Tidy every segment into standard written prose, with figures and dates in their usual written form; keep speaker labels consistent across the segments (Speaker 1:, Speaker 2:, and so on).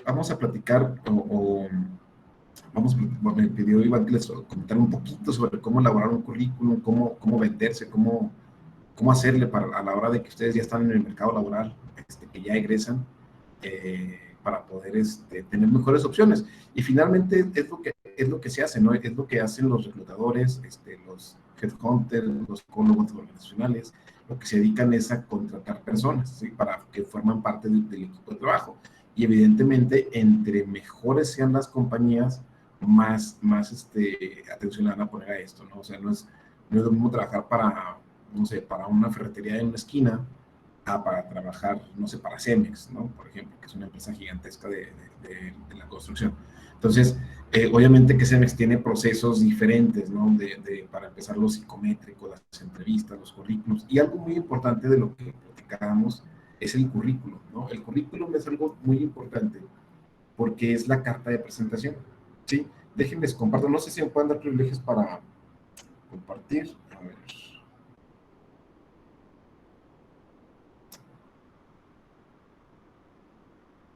Speaker 1: Vamos a platicar me pidió Iván que les comentara un poquito sobre cómo elaborar un currículum, cómo venderse, cómo hacerle a la hora de que ustedes ya están en el mercado laboral, que ya egresan, para poder tener mejores opciones. Y finalmente es lo que se hace, ¿no? Es lo que hacen los reclutadores, los headhunters, los psicólogos organizacionales, lo que se dedican es a contratar personas, ¿sí? Para que forman parte del equipo de trabajo. Y evidentemente, entre mejores sean las compañías, más atención van a poner a esto, ¿no? O sea, no es lo mismo trabajar para, no sé, para una ferretería en una esquina, para trabajar, no sé, para Cemex, ¿no? Por ejemplo, que es una empresa gigantesca de la construcción. Entonces, obviamente que Cemex tiene procesos diferentes, ¿no? Para empezar, los psicométricos, las entrevistas, los currículums. Y algo muy importante de lo que platicábamos es el currículum, ¿no? El currículum es algo muy importante porque es la carta de presentación, ¿sí? Déjenles comparto, no sé si me pueden dar privilegios para compartir. A ver.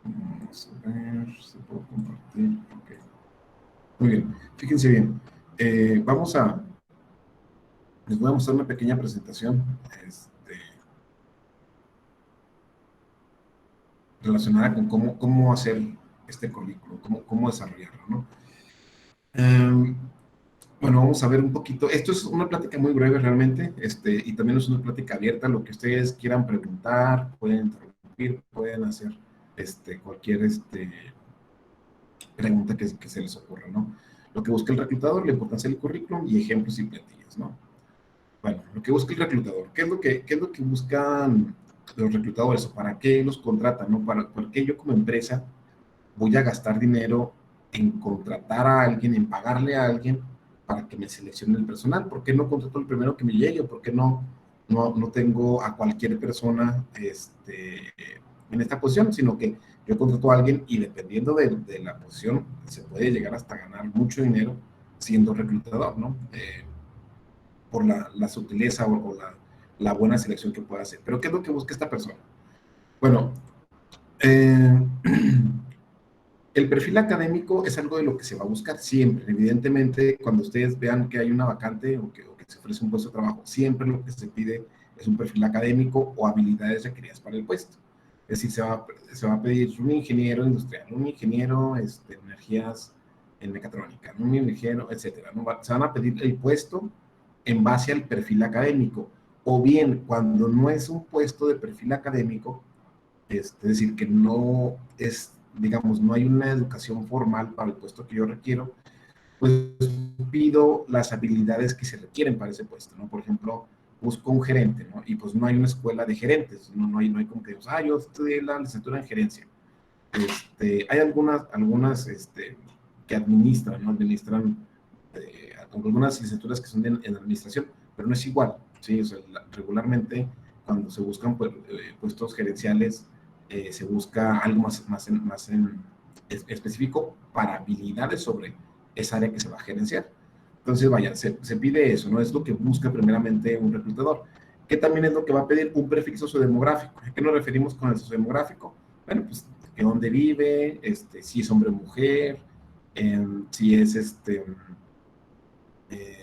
Speaker 1: Vamos a ver si puedo compartir. Ok. Muy bien, fíjense bien. Les voy a mostrar una pequeña presentación relacionada con cómo hacer este currículo, cómo desarrollarlo, ¿no? Bueno, vamos a ver un poquito. Esto es una plática muy breve realmente, y también es una plática abierta. Lo que ustedes quieran preguntar, pueden interrumpir, pueden hacer cualquier pregunta que se les ocurra, ¿no? Lo que busca el reclutador, la importancia del currículum y ejemplos y plantillas, ¿no? Bueno, lo que busca el reclutador, ¿qué es lo que buscan los reclutadores o para qué los contratan, ¿no? ¿Por qué yo como empresa voy a gastar dinero en contratar a alguien, en pagarle a alguien para que me seleccione el personal? ¿Por qué no contrato el primero que me llegue? ¿O por qué no tengo a cualquier persona en esta posición? Sino que yo contrato a alguien y dependiendo de la posición, se puede llegar hasta ganar mucho dinero siendo reclutador, ¿no? Por la sutileza o la buena selección que pueda hacer. Pero ¿qué es lo que busca esta persona? Bueno, eh, el perfil académico es algo de lo que se va a buscar siempre. Evidentemente, cuando ustedes vean que hay una vacante o que se ofrece un puesto de trabajo, siempre lo que se pide es un perfil académico o habilidades requeridas para el puesto. Es decir, se va a pedir un ingeniero industrial, un ingeniero en energías en mecatrónica, un ingeniero, etcétera, ¿no? Se van a pedir el puesto en base al perfil académico. O bien, cuando no es un puesto de perfil académico, es decir, que no es, digamos, no hay una educación formal para el puesto que yo requiero, pues pido las habilidades que se requieren para ese puesto, ¿no? Por ejemplo, busco un gerente, ¿no? Y pues no hay una escuela de gerentes, no hay como que, yo estudié la licenciatura en gerencia. Hay algunas que administran, ¿no? Administran algunas licenciaturas que son en administración, pero no es igual, ¿sí? O sea, regularmente cuando se buscan puestos gerenciales, se busca algo más específico para habilidades sobre esa área que se va a gerenciar. Entonces, vaya, se pide eso, ¿no? Es lo que busca primeramente un reclutador. ¿Qué también es lo que va a pedir? Un prefix sociodemográfico. ¿A qué nos referimos con el sociodemográfico? Bueno, pues, que dónde vive, si es hombre o mujer, si es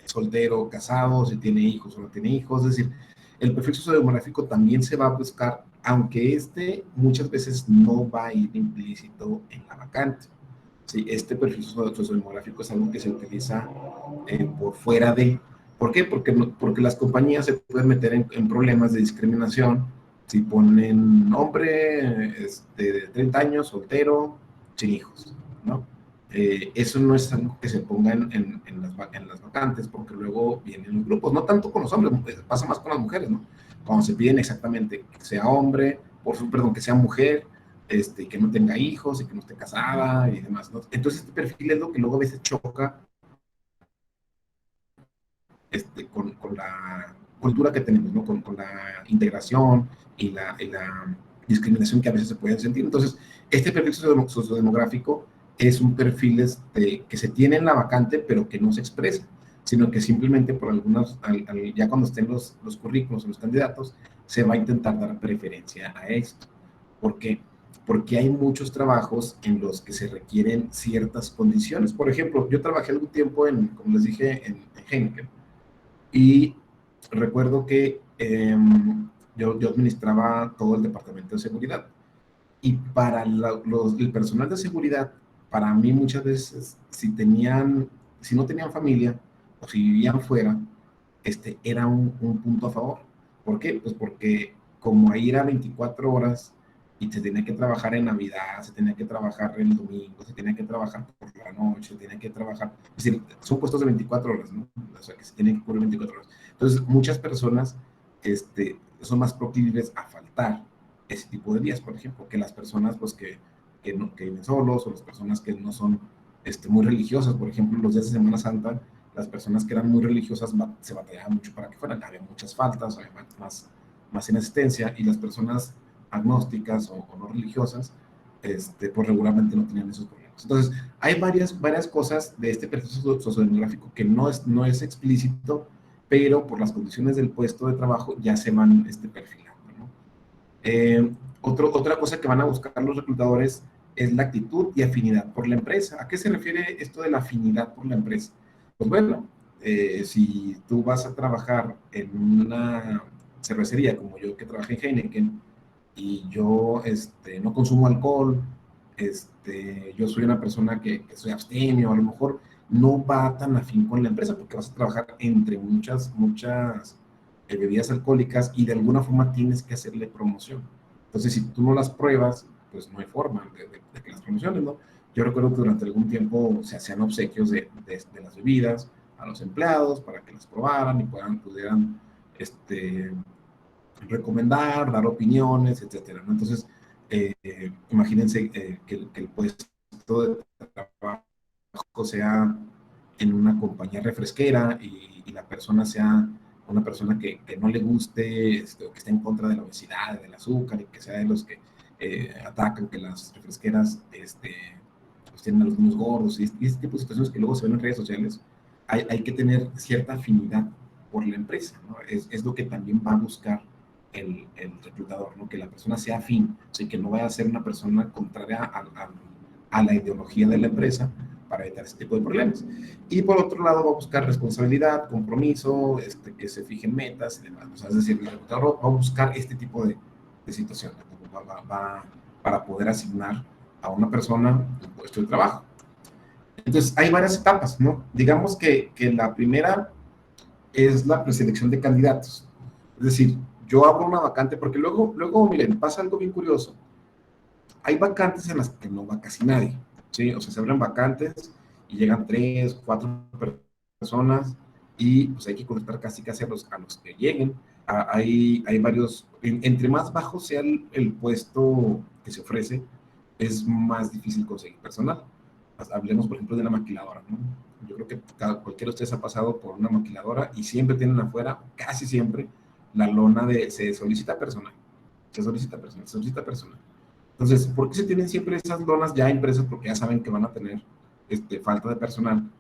Speaker 1: soltero, casado, si tiene hijos o no tiene hijos. Es decir, el perfil sociodemográfico también se va a buscar, aunque muchas veces no va a ir implícito en la vacante. Sí, este perfil sociodemográfico es algo que se utiliza por fuera de. ¿Por qué? Porque las compañías se pueden meter en problemas de discriminación si ponen hombre de 30 años, soltero, sin hijos, ¿no? Eso no es algo que se ponga en las vacantes, porque luego vienen los grupos, no tanto con los hombres, pasa más con las mujeres, ¿no? Cuando se piden exactamente que sea hombre, perdón, que sea mujer, que no tenga hijos y que no esté casada y demás, ¿no? Entonces este perfil es lo que luego a veces choca con la cultura que tenemos, ¿no? Con la integración y la discriminación que a veces se pueden sentir. Entonces, este perfil sociodemográfico es un perfil que se tiene en la vacante, pero que no se expresa, sino que simplemente por algunas, ya cuando estén los currículos o los candidatos, se va a intentar dar preferencia a esto. ¿Por qué? Porque hay muchos trabajos en los que se requieren ciertas condiciones. Por ejemplo, yo trabajé algún tiempo como les dije, en Heineken, y recuerdo que yo administraba todo el departamento de seguridad. Y para el personal de seguridad, para mí muchas veces, si no tenían familia o si vivían fuera, era un punto a favor. ¿Por qué? Pues porque como ahí era 24 horas y se tenía que trabajar en Navidad, se tenía que trabajar el domingo, se tenía que trabajar por la noche, se tenía que trabajar, es decir, son puestos de 24 horas, ¿no? O sea, que se tienen que cubrir 24 horas. Entonces, muchas personas son más proclives a faltar ese tipo de días, por ejemplo, que las personas pues que viven solos o las personas que no son muy religiosas. Por ejemplo, los días de Semana Santa, las personas que eran muy religiosas se batallaban mucho para que fueran, había muchas faltas, había más inasistencia, y las personas agnósticas o no religiosas, pues regularmente no tenían esos problemas. Entonces, hay varias cosas de este perfil sociodemográfico que no es explícito, pero por las condiciones del puesto de trabajo ya se van perfilando, ¿no? Otra cosa que van a buscar los reclutadores es la actitud y afinidad por la empresa. ¿A qué se refiere esto de la afinidad por la empresa? Pues bueno, si tú vas a trabajar en una cervecería como yo que trabajé en Heineken y yo no consumo alcohol, yo soy una persona que soy abstemio, a lo mejor no va tan afín con la empresa porque vas a trabajar entre muchas bebidas alcohólicas y de alguna forma tienes que hacerle promoción. Entonces, si tú no las pruebas, pues no hay forma de que las promociones, ¿no? Yo recuerdo que durante algún tiempo se hacían obsequios de las bebidas a los empleados para que las probaran y pudieran recomendar, dar opiniones, etcétera, ¿no? Entonces, imagínense que el puesto de trabajo sea en una compañía refresquera y la persona sea una persona que no le guste, o que esté en contra de la obesidad, del azúcar, y que sea de los que atacan que las refresqueras pues tienen a los niños gordos, y este tipo de situaciones que luego se ven en redes sociales. Hay que tener cierta afinidad por la empresa, ¿no? Es lo que también va a buscar el reclutador, ¿no? Que la persona sea afín, o sea, que no vaya a ser una persona contraria a la ideología de la empresa para evitar ese tipo de problemas. Y por otro lado va a buscar responsabilidad, compromiso, que se fijen metas y demás. O sea, es decir, el reclutador va a buscar este tipo de situaciones, para poder asignar a una persona un puesto de trabajo. Entonces, hay varias etapas, ¿no? Digamos que la primera es la preselección de candidatos. Es decir, yo abro una vacante, porque luego miren, pasa algo bien curioso. Hay vacantes en las que no va casi nadie, ¿sí? O sea, se abren vacantes y llegan 3, 4 personas y pues hay que contratar casi a los que lleguen. Hay varios, entre más bajo sea el puesto que se ofrece, es más difícil conseguir personal. Hablemos, por ejemplo, de la maquiladora, ¿no? Yo creo que cualquiera de ustedes ha pasado por una maquiladora y siempre tienen afuera, casi siempre, la lona de se solicita personal, se solicita personal, se solicita personal. Entonces, ¿por qué se tienen siempre esas lonas ya impresas? Porque ya saben que van a tener falta de personal.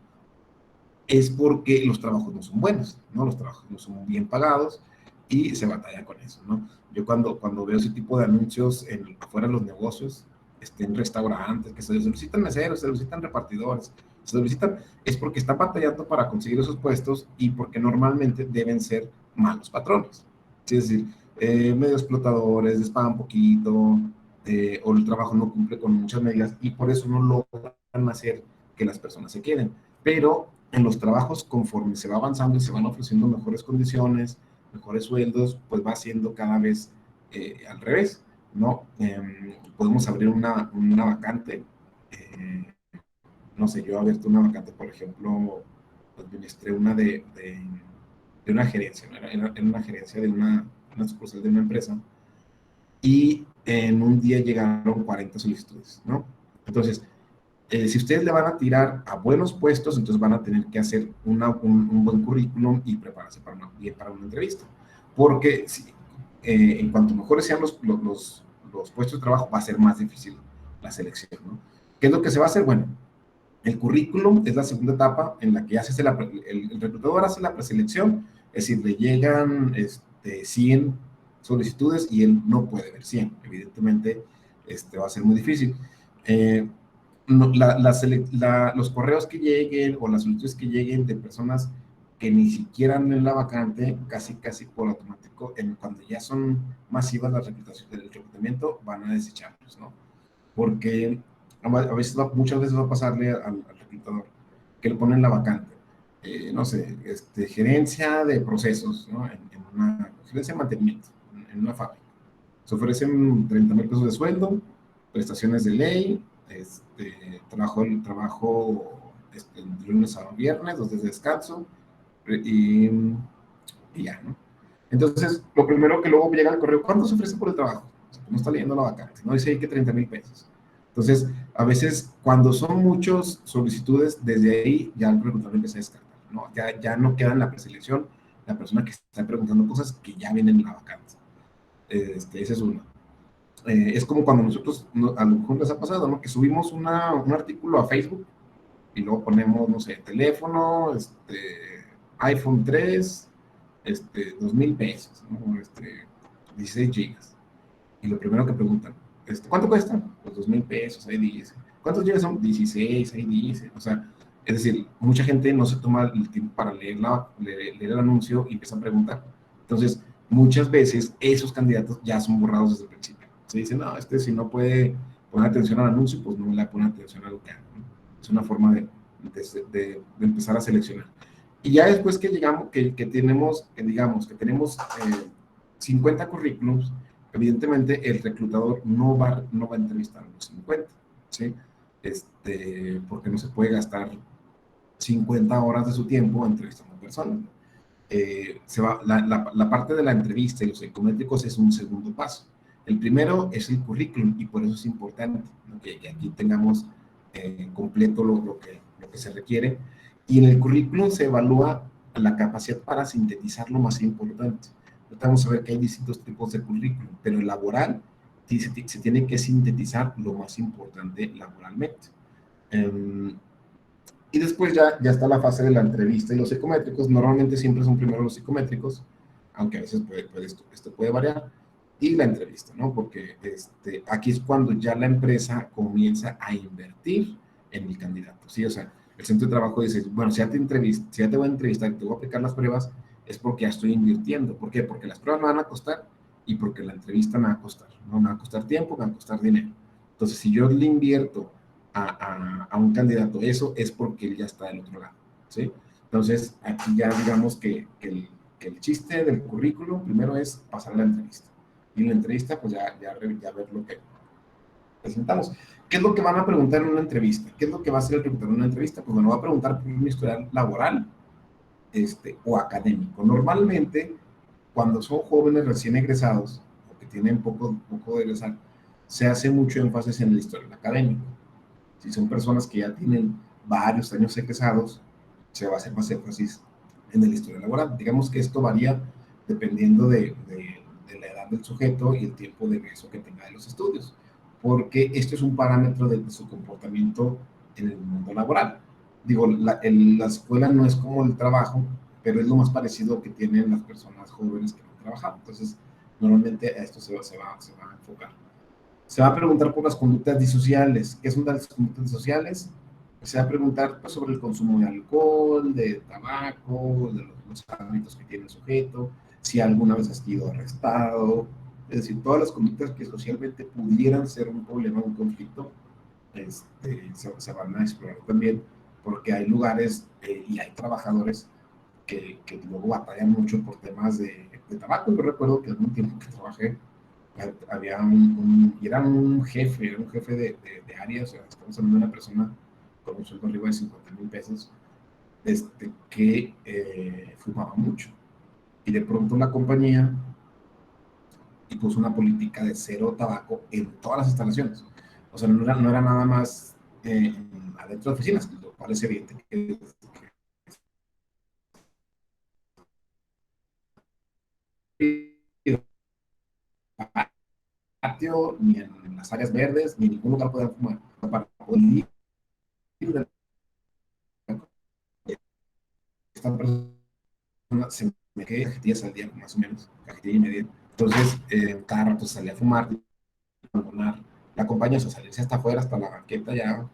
Speaker 1: Es porque los trabajos no son buenos, ¿no? Los trabajos no son bien pagados y se batalla con eso, ¿no? Yo cuando veo ese tipo de anuncios afuera de los negocios, en restaurantes, que se solicitan meseros, se solicitan repartidores, se solicitan, es porque están batallando para conseguir esos puestos y porque normalmente deben ser malos patrones. ¿Sí? Es decir, medio explotadores, les pagan poquito, o el trabajo no cumple con muchas medidas y por eso no logran hacer que las personas se queden. Pero en los trabajos, conforme se va avanzando y se van ofreciendo mejores condiciones, mejores sueldos, pues va siendo cada vez al revés, ¿no? Podemos abrir una vacante, no sé, yo he abierto una vacante, por ejemplo, administré una de una gerencia, ¿no? Era una gerencia de una sucursal de una empresa, y en un día llegaron 40 solicitudes, ¿no? Entonces, si ustedes le van a tirar a buenos puestos, entonces van a tener que hacer un buen currículum y prepararse para una entrevista. Porque en cuanto mejores sean los puestos de trabajo, va a ser más difícil la selección, ¿no? ¿Qué es lo que se va a hacer? Bueno, el currículum es la segunda etapa en la que el reclutador hace la preselección, es decir, le llegan 100 solicitudes y él no puede ver 100. Evidentemente, va a ser muy difícil. No, los correos que lleguen o las solicitudes que lleguen de personas que ni siquiera ven la vacante, casi por automático, cuando ya son masivas las reclutaciones del reclutamiento, van a desecharlos, ¿no? Porque veces muchas veces va a pasarle al reclutador que le ponen la vacante, no sé, gerencia de procesos, ¿no? En una gerencia de mantenimiento, en una fábrica. Se ofrecen 30,000 pesos de sueldo, prestaciones de ley, trabajo de lunes a viernes, 2 días de descanso, y, y ya, ¿no? Entonces, lo primero que luego llega al correo, ¿cuánto se ofrece por el trabajo? O sea, no está leyendo la vacante, no dice ahí que 30,000 pesos. Entonces, a veces, cuando son muchas solicitudes, desde ahí ya el reclutador empieza a descartar, ¿no? Ya no queda en la preselección la persona que está preguntando cosas que ya vienen en la vacante. Ese es uno. Es como cuando nosotros, a lo mejor les ha pasado, ¿no? Que subimos un artículo a Facebook y luego ponemos, no sé, teléfono, iPhone 3, 2,000 pesos, ¿no? 16 gigas. Y lo primero que preguntan, ¿cuánto cuesta? Pues 2,000 pesos, ahí dice. ¿Cuántos gigas son? 16, ahí dice. O sea, es decir, mucha gente no se toma el tiempo para leer el anuncio y empieza a preguntar. Entonces, muchas veces esos candidatos ya son borrados desde el principio. Se dice, no, si no puede poner atención al anuncio, pues no le pone atención a lo que haga, ¿no? Es una forma de empezar a seleccionar. Y ya después que llegamos, que tenemos, digamos, que tenemos 50 currículums, evidentemente el reclutador no va a entrevistar a los 50, ¿sí? Porque no se puede gastar 50 horas de su tiempo entrevistando personas. La parte de la entrevista y los psicométricos es un segundo paso. El primero es el currículum y por eso es importante, ¿no? que aquí tengamos completo lo que se requiere. Y en el currículum se evalúa la capacidad para sintetizar lo más importante. Vamos a ver que hay distintos tipos de currículum, pero el laboral se tiene que sintetizar lo más importante laboralmente. Y después ya está la fase de la entrevista y los psicométricos. Normalmente siempre son primero los psicométricos, aunque a veces esto puede variar, y la entrevista, ¿no? Porque aquí es cuando ya la empresa comienza a invertir en el candidato, ¿sí? O sea, el centro de trabajo dice, bueno, si ya te voy a entrevistar y te voy a aplicar las pruebas, es porque ya estoy invirtiendo. ¿Por qué? Porque las pruebas me van a costar y porque la entrevista me va a costar, ¿no? Me va a costar tiempo, me va a costar dinero. Entonces, si yo le invierto a un candidato, eso es porque él ya está del otro lado, ¿sí? Entonces, aquí ya digamos que el chiste del currículum primero es pasar a la entrevista. Y en la entrevista, pues ya ver lo que presentamos. ¿Qué es lo que van a preguntar en una entrevista? ¿Qué es lo que va a hacer el reclutador en una entrevista? Pues bueno, va a preguntar por un historial laboral o académico. Normalmente, cuando son jóvenes recién egresados, o que tienen poco de egresar, se hace mucho énfasis en el historial académico. Si son personas que ya tienen varios años egresados, se va a hacer más énfasis en el historial laboral. Digamos que esto varía dependiendo de la edad del sujeto y el tiempo de egreso que tenga de los estudios, porque esto es un parámetro de su comportamiento en el mundo laboral. Digo, la escuela no es como el trabajo, pero es lo más parecido que tienen las personas jóvenes que no han trabajado. Entonces, normalmente a esto se va a enfocar. Se va a preguntar por las conductas disociales. ¿Qué son las conductas disociales? Se va a preguntar pues, sobre el consumo de alcohol, de tabaco, de los hábitos que tiene el sujeto, si alguna vez ha sido arrestado, es decir, todas las conductas que socialmente pudieran ser un problema, un conflicto, se van a explorar también, porque hay lugares y hay trabajadores que luego batallan mucho por temas de tabaco. Yo recuerdo que algún tiempo que trabajé había era un jefe de área, o sea, estamos hablando de una persona con un sueldo arriba de 50,000 pesos, que fumaba mucho. Y de pronto la compañía puso una política de cero tabaco en todas las instalaciones. O sea, no era nada más adentro de oficinas, lo cual es evidente que patio, ni en las áreas verdes, ni en ningún lugar podían fumar. Para poder esta persona se me queda cajetillas al día, más o menos, cajetilla y media. Entonces, cada rato salía a fumar, abandonar la compañía, o sea, salirse hasta afuera, hasta la banqueta ya,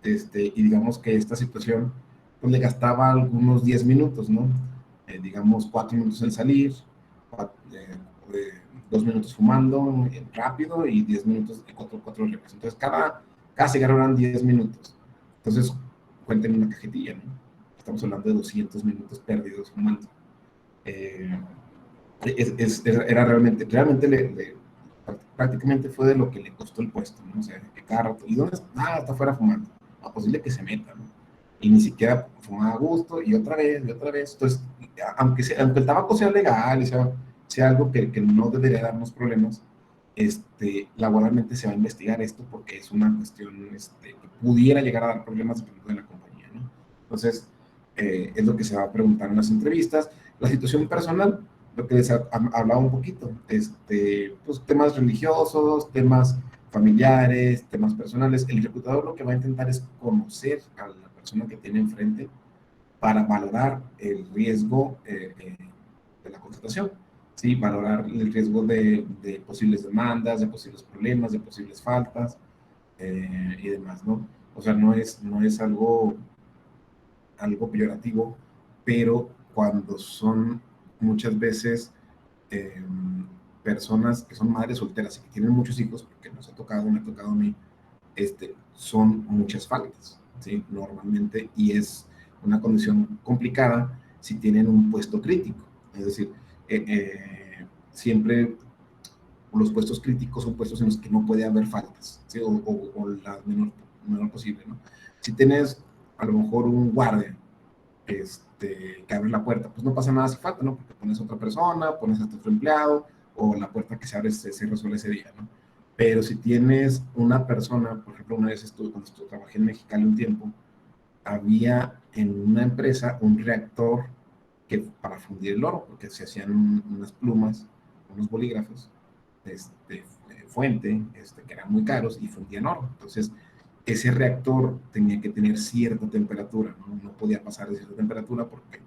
Speaker 1: y digamos que esta situación, pues le gastaba algunos 10 minutos, ¿no? Digamos 4 minutos en salir, 2 minutos fumando rápido y 10 minutos, 4 regresos. Entonces, cada cigarro eran 10 minutos. Entonces, cuenten una cajetilla, ¿no? Estamos hablando de 200 minutos perdidos fumando. Eh, Era realmente prácticamente fue de lo que le costó el puesto, ¿no? O sea, que cada rato, ¿y dónde está? Ah, está afuera fumando. No, posible que se meta, ¿no? Y ni siquiera fumaba a gusto, y otra vez, y otra vez. Entonces, aunque el tabaco sea legal y sea algo que no debería darnos problemas, laboralmente se va a investigar esto porque es una cuestión que pudiera llegar a dar problemas dependiendo de la compañía, ¿no? Entonces, es lo que se va a preguntar en las entrevistas. La situación personal, lo que les hablaba un poquito, pues temas religiosos, temas familiares, temas personales. El reclutador lo que va a intentar es conocer a la persona que tiene enfrente para valorar el riesgo de la contratación, ¿sí? Valorar el riesgo de posibles demandas, de posibles problemas, de posibles faltas y demás, ¿no? O sea, no es algo peyorativo, pero cuando son muchas veces eh, personas que son madres solteras y que tienen muchos hijos, porque me ha tocado a mí, son muchas faltas, ¿sí? Normalmente, y es una condición complicada si tienen un puesto crítico. Es decir, siempre los puestos críticos son puestos en los que no puede haber faltas, ¿sí? O la menor posible, ¿no? Si tienes a lo mejor un guardia que abre la puerta, pues no pasa nada si falta, ¿no? Porque pones a otra persona, pones a otro empleado, o la puerta que se abre se resuelve ese día, ¿no? Pero si tienes una persona, por ejemplo, una vez cuando trabajé en Mexicali un tiempo, había en una empresa un reactor que para fundir el oro, porque se hacían unas plumas, unos bolígrafos, fuente, que eran muy caros y fundían oro. Entonces, ese reactor tenía que tener cierta temperatura, ¿no? No podía pasar de cierta temperatura porque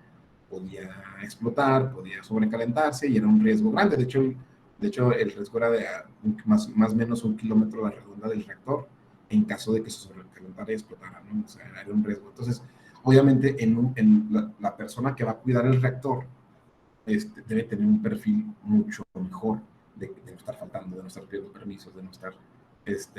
Speaker 1: podía explotar, podía sobrecalentarse y era un riesgo grande. De hecho el riesgo era de más o menos 1 kilómetro a la redonda del reactor en caso de que se sobrecalentara y explotara, ¿no? O sea, era un riesgo. Entonces, obviamente, la persona que va a cuidar el reactor debe tener un perfil mucho mejor de no estar faltando, de no estar pidiendo permisos, de no estar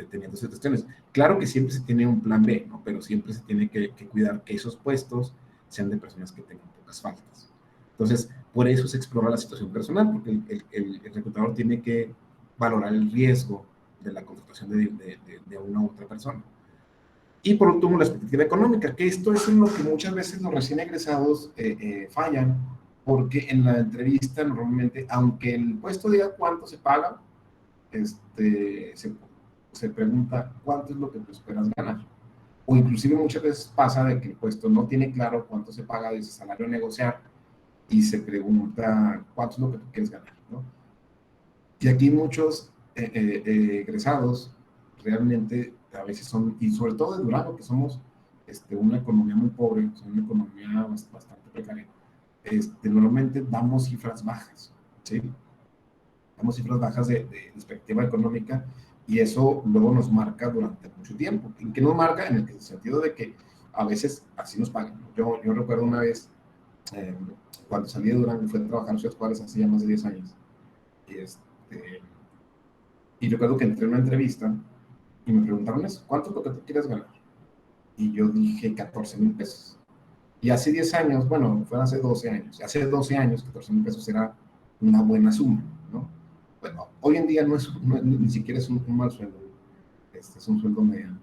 Speaker 1: teniendo esas cuestiones. Claro que siempre se tiene un plan B, ¿no? Pero siempre se tiene que cuidar que esos puestos sean de personas que tengan pocas faltas. Entonces, por eso se explora la situación personal, porque el reclutador tiene que valorar el riesgo de la contratación de una u otra persona. Y por último, la expectativa económica, que esto es en lo que muchas veces los recién egresados fallan, porque en la entrevista normalmente, aunque el puesto diga cuánto se paga, se pregunta cuánto es lo que tú esperas ganar. O inclusive muchas veces pasa de que el puesto no tiene claro cuánto se paga de ese salario a negociar y se pregunta cuánto es lo que tú quieres ganar, ¿no? Y aquí muchos egresados realmente a veces son, y sobre todo de Durango, que somos una economía muy pobre, una economía bastante precaria, normalmente damos cifras bajas, ¿sí? Damos cifras bajas de perspectiva económica y eso luego nos marca durante mucho tiempo. ¿En qué nos marca? En el sentido de que a veces así nos pagan. Yo recuerdo una vez, eh, cuando salí de Durango, fui a trabajar en Ciudad Juárez hace ya más de 10 años. Y, y recuerdo que entré en una entrevista y me preguntaron eso, ¿cuánto es lo que tú quieres ganar? Y yo dije 14,000 pesos. Y hace 10 años, bueno, fue hace 12 años, hace 12 años 14,000 pesos era una buena suma, ¿no? Bueno, hoy en día ni siquiera es un mal sueldo, es un sueldo mediano,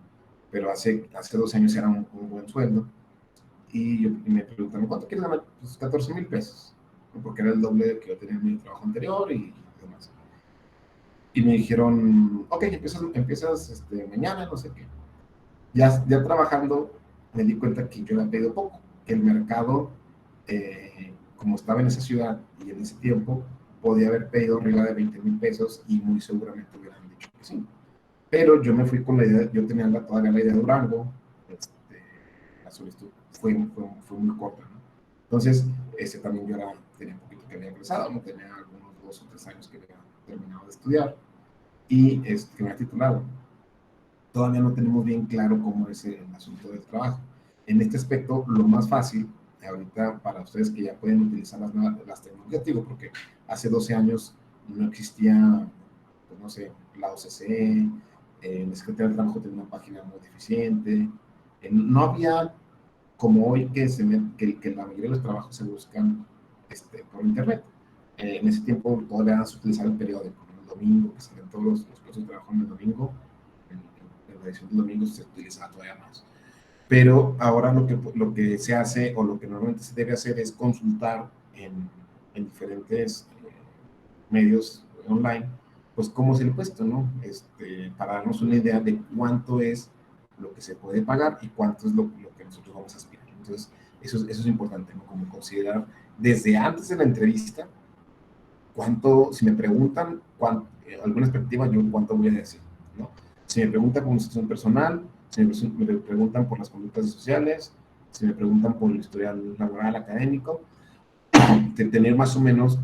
Speaker 1: pero hace 12 años era un buen sueldo. Y me preguntaron, ¿cuánto quieres ganar? Pues 14,000 pesos, ¿no? Porque era el doble de que yo tenía en mi trabajo anterior y demás. Y me dijeron, ok, empiezas mañana, no sé qué. Ya trabajando, me di cuenta que yo había pedido poco, que el mercado, como estaba en esa ciudad y en ese tiempo, podía haber pedido arriba de 20,000 pesos y muy seguramente hubieran dicho que sí. Pero yo me fui con la idea, yo tenía todavía la idea de Durango, la solicitud fue muy corta, ¿no? Entonces, también yo tenía un poquito que había egresado, ¿no? Tenía algunos 2 o 3 años que había terminado de estudiar y que me ha titulado. Todavía no tenemos bien claro cómo es el asunto del trabajo. En este aspecto, lo más fácil, ahorita para ustedes que ya pueden utilizar las tecnologías, digo, porque hace 12 años no existía, pues no sé, la OCC, la Secretaría del Trabajo tenía una página muy deficiente, no había como hoy que la mayoría de los trabajos se buscan por internet. En ese tiempo todavía se utilizaba el periódico, ¿no? El domingo, que salían todos los puestos de trabajo en el domingo, en la edición del domingo se utilizaba todavía más. Pero ahora lo que se hace o lo que normalmente se debe hacer es consultar en diferentes medios online, pues cómo es el puesto, ¿no? Para darnos una idea de cuánto es lo que se puede pagar y cuánto es lo que nosotros vamos a aspirar. Entonces, eso es importante, ¿no? Como considerar desde antes de la entrevista, si me preguntan alguna expectativa, yo cuánto voy a decir, ¿no? Si me preguntan por situación personal, si me preguntan por las conductas sociales, si me preguntan por el historial laboral, académico, de tener más o menos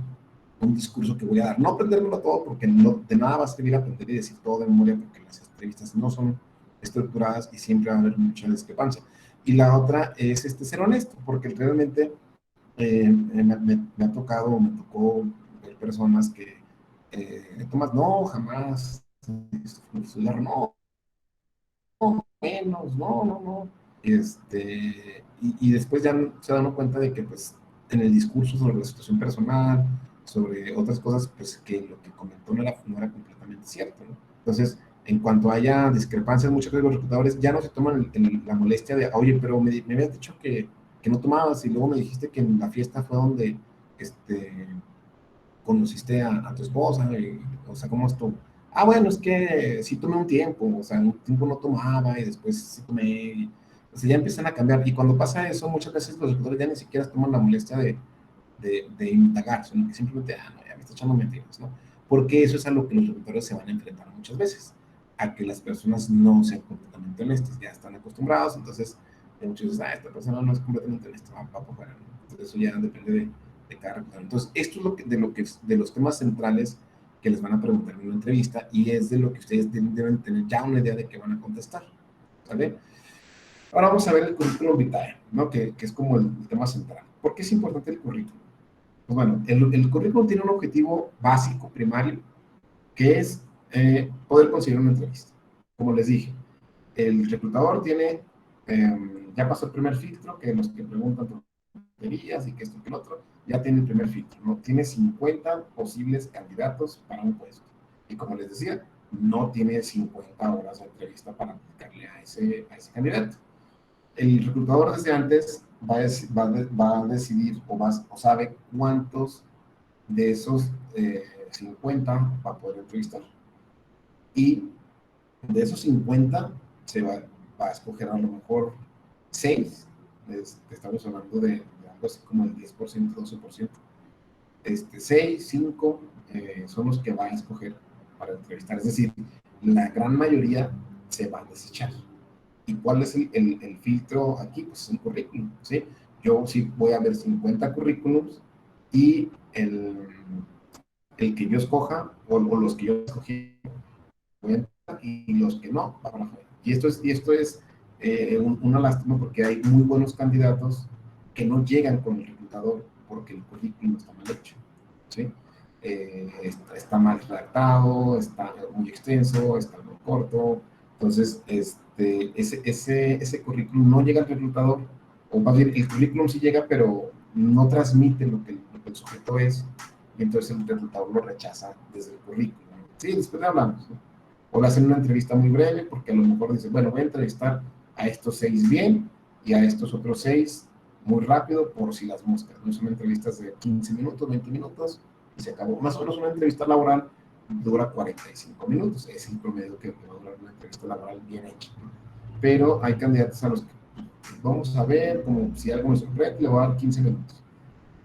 Speaker 1: un discurso que voy a dar. No aprendérmelo todo, porque no, de nada va a servir aprender y decir todo de memoria, porque las entrevistas no son estructuradas y siempre va a haber mucha discrepancia. Y la otra es ser honesto, porque realmente me ha tocado, me tocó ver personas que, Tomás, no, jamás, no, menos, no. Y después ya se dan cuenta de que, pues, en el discurso sobre la situación personal, sobre otras cosas, pues, que lo que comentó no era completamente cierto, ¿no? Entonces, en cuanto haya discrepancias, muchos de los reclutadores ya no se toman la molestia de, oye, pero me habías dicho que no tomabas y luego me dijiste que en la fiesta fue donde, conociste a tu esposa, o sea, ¿cómo estuvo? Ah, bueno, es que sí tomé un tiempo, o sea, un tiempo no tomaba y después sí tomé, o sea, ya empiezan a cambiar. Y cuando pasa eso, muchas veces los reclutadores ya ni siquiera toman la molestia de indagar, sino que simplemente, no, ya me está echando mentiras, ¿no? Porque eso es a lo que los reclutadores se van a enfrentar muchas veces, a que las personas no sean completamente honestas, ya están acostumbrados, entonces muchos dicen, esta persona no es completamente honesta, va por fuera, ¿no? Entonces eso ya depende de cada reclutador. Entonces, esto es de los temas centrales que les van a preguntar en una entrevista y es de lo que ustedes deben tener ya una idea de qué van a contestar, ¿vale? Ahora vamos a ver el currículum vitae, ¿no? Que es como el tema central. ¿Por qué es importante el currículum? Pues bueno, el currículum tiene un objetivo básico, primario, que es poder conseguir una entrevista. Como les dije, el reclutador ya pasó el primer filtro, que los que preguntan tonterías y que esto que el otro, ya tiene el primer filtro, ¿no? Tiene 50 posibles candidatos para un puesto. Y como les decía, no tiene 50 horas de entrevista para aplicarle a ese candidato. El reclutador desde antes va a decidir o sabe cuántos de esos 50 va a poder entrevistar. Y de esos 50 va a escoger a lo mejor 6. Estamos hablando de algo así como el 10%, 12%. 6, 5 son los que va a escoger para entrevistar. Es decir, la gran mayoría se va a desechar. ¿Y cuál es el filtro aquí? Pues es un currículum, ¿sí? Yo sí voy a ver 50 currículums y el que yo escoja, o los que yo escogí, voy a entrar, y los que no, van para afuera. Y esto es una lástima porque hay muy buenos candidatos que no llegan con el reclutador porque el currículum está mal hecho, ¿sí? Está mal redactado, está muy extenso, está muy corto. Entonces, ese currículum no llega al reclutador, o más bien el currículum sí llega, pero no transmite lo que el sujeto es, y entonces el reclutador lo rechaza desde el currículum. Sí, después hablamos, ¿no? O le hacen una entrevista muy breve, porque a lo mejor dice, bueno, voy a entrevistar a estos 6 bien y a estos otros 6 muy rápido, por si las moscas. No son entrevistas de 15 minutos, 20 minutos, y se acabó. Más o menos una entrevista laboral dura 45 minutos, es el promedio que va a durar una entrevista laboral bien hecha, ¿no? Pero hay candidatos a los que vamos a ver, como si algo me sorprende, le voy a dar 15 minutos.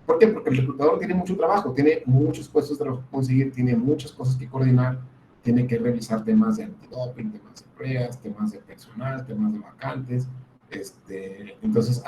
Speaker 1: ¿Por qué? Porque el reclutador tiene mucho trabajo, tiene muchos puestos de trabajo que conseguir, tiene muchas cosas que coordinar, tiene que revisar temas de antidoping, temas de pruebas, temas de personal, temas de vacantes. Entonces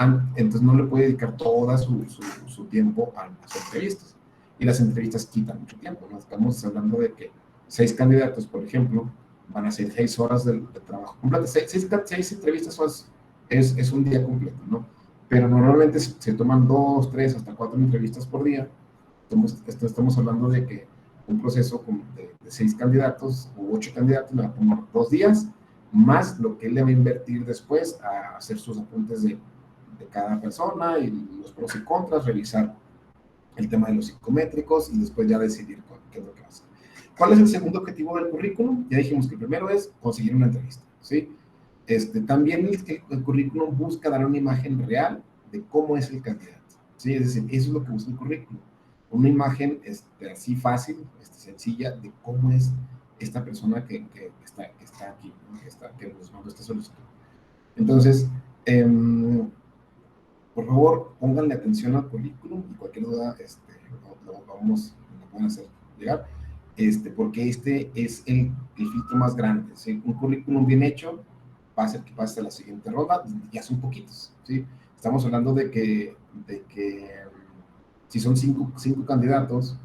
Speaker 1: no le puede dedicar todo su tiempo a las entrevistas. y las entrevistas quitan mucho tiempo, ¿no? Estamos hablando de que 6 candidatos, por ejemplo, van a ser 6 horas de trabajo completo. Seis entrevistas es un día completo, ¿no? Pero normalmente se toman 2, 3, hasta 4 entrevistas por día. Estamos hablando de que un proceso de 6 candidatos o 8 candidatos le va a tomar 2 días, más lo que él le va a invertir después a hacer sus apuntes de cada persona y los pros y contras, revisar el tema de los psicométricos y después ya decidir qué es lo que va a hacer. ¿Cuál es el segundo objetivo del currículum? Ya dijimos que el primero es conseguir una entrevista, ¿sí? También el currículum busca dar una imagen real de cómo es el candidato, ¿sí? Es decir, eso es lo que busca el currículum. Una imagen así fácil, sencilla, de cómo es esta persona que está aquí, ¿no? que nos mandó esta solicitud. Entonces, por favor, pónganle atención al currículum y cualquier duda lo pueden hacer llegar, porque este es el filtro más grande, ¿sí? Un currículum bien hecho va a hacer que pase a la siguiente ronda, ya son poquitos, ¿sí? Estamos hablando de que si son cinco candidatos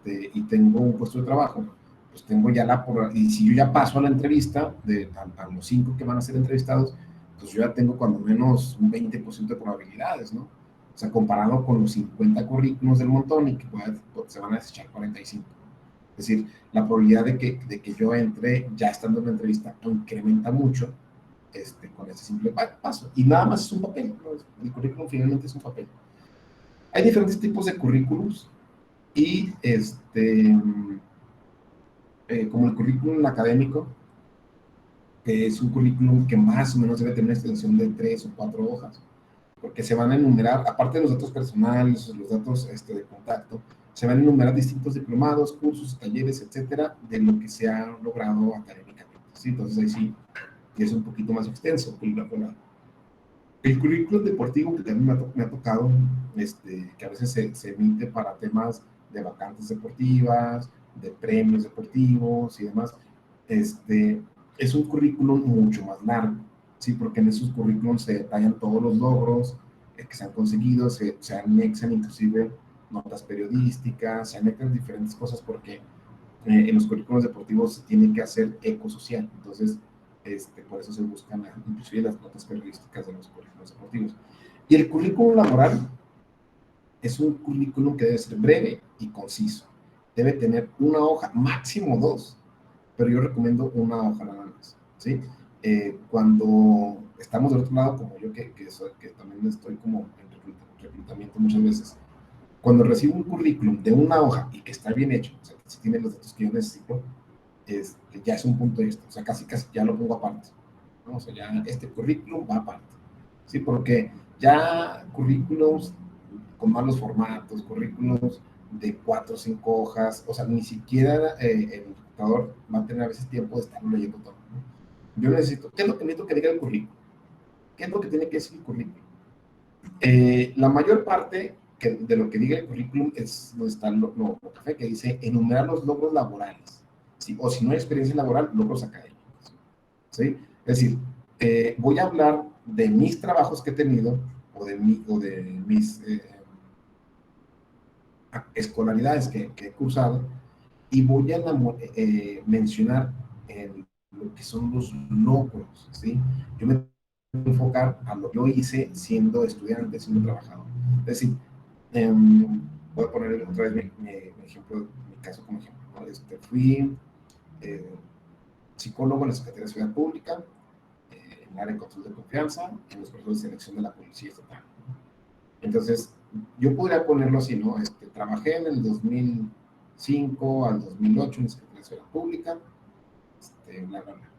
Speaker 1: y tengo un puesto de trabajo, pues tengo ya y si yo ya paso a la entrevista a los 5 que van a ser entrevistados, pues yo ya tengo cuando menos un 20% de probabilidades, ¿no? O sea, comparado con los 50 currículos del montón y que se van a desechar 45. Es decir, la probabilidad de que yo entre ya estando en la entrevista incrementa mucho con ese simple paso. Y nada más es un papel, ¿no? El currículum finalmente es un papel. Hay diferentes tipos de currículums y como el currículum académico, que es un currículum que más o menos debe tener una extensión de 3 o 4 hojas, porque se van a enumerar, aparte de los datos personales, los datos de contacto, se van a enumerar distintos diplomados, cursos, talleres, etcétera, de lo que se ha logrado académicamente, ¿sí? Entonces ahí sí es un poquito más extenso. El currículum deportivo que también me ha tocado, que a veces se emite para temas de vacantes deportivas, de premios deportivos y demás, es un currículum mucho más largo, ¿sí? Porque en esos currículums se detallan todos los logros que se han conseguido, se anexan inclusive notas periodísticas, se anexan diferentes cosas porque en los currículos deportivos se tiene que hacer eco social. Entonces, por eso se buscan inclusive las notas periodísticas de los currículos deportivos. Y el currículum laboral es un currículum que debe ser breve y conciso. Debe tener una hoja, máximo 2, pero yo recomiendo una hoja nada más, ¿sí? Cuando estamos del otro lado, como yo que también estoy como en reclutamiento muchas veces, cuando recibo un currículum de una hoja y que está bien hecho, o sea, que si tiene los datos que yo necesito, ya es un punto extra, o sea, casi ya lo pongo aparte, ¿no? O sea, ya este currículum va aparte, ¿sí? Porque ya currículums con malos formatos, currículums de 4 o 5 hojas, o sea, ni siquiera el computador va a tener a veces tiempo de estar leyendo todo, ¿no? Yo necesito, ¿qué es lo que necesito que diga el currículum? ¿Qué es lo que tiene que decir el currículum? La mayor parte de lo que diga el currículum es donde está lo café, que dice enumerar los logros laborales, ¿sí? O si no hay experiencia laboral, logros académicos, ¿sí? Es decir, voy a hablar de mis trabajos que he tenido o de mis escolaridades que he cursado y voy a mencionar lo que son los logros, ¿sí? Yo me voy a enfocar a lo que yo hice siendo estudiante, siendo trabajador. Es decir, voy a poner otra vez mi ejemplo, mi caso como ejemplo, ¿no? Fui eh, psicólogo en la Secretaría de Seguridad Pública, en el área de control de confianza, en los procesos de selección de la Policía Estatal. Entonces, yo podría ponerlo así, ¿no? Trabajé en el 2005 al 2008 en la Secretaría de Seguridad Pública, bla, bla, bla.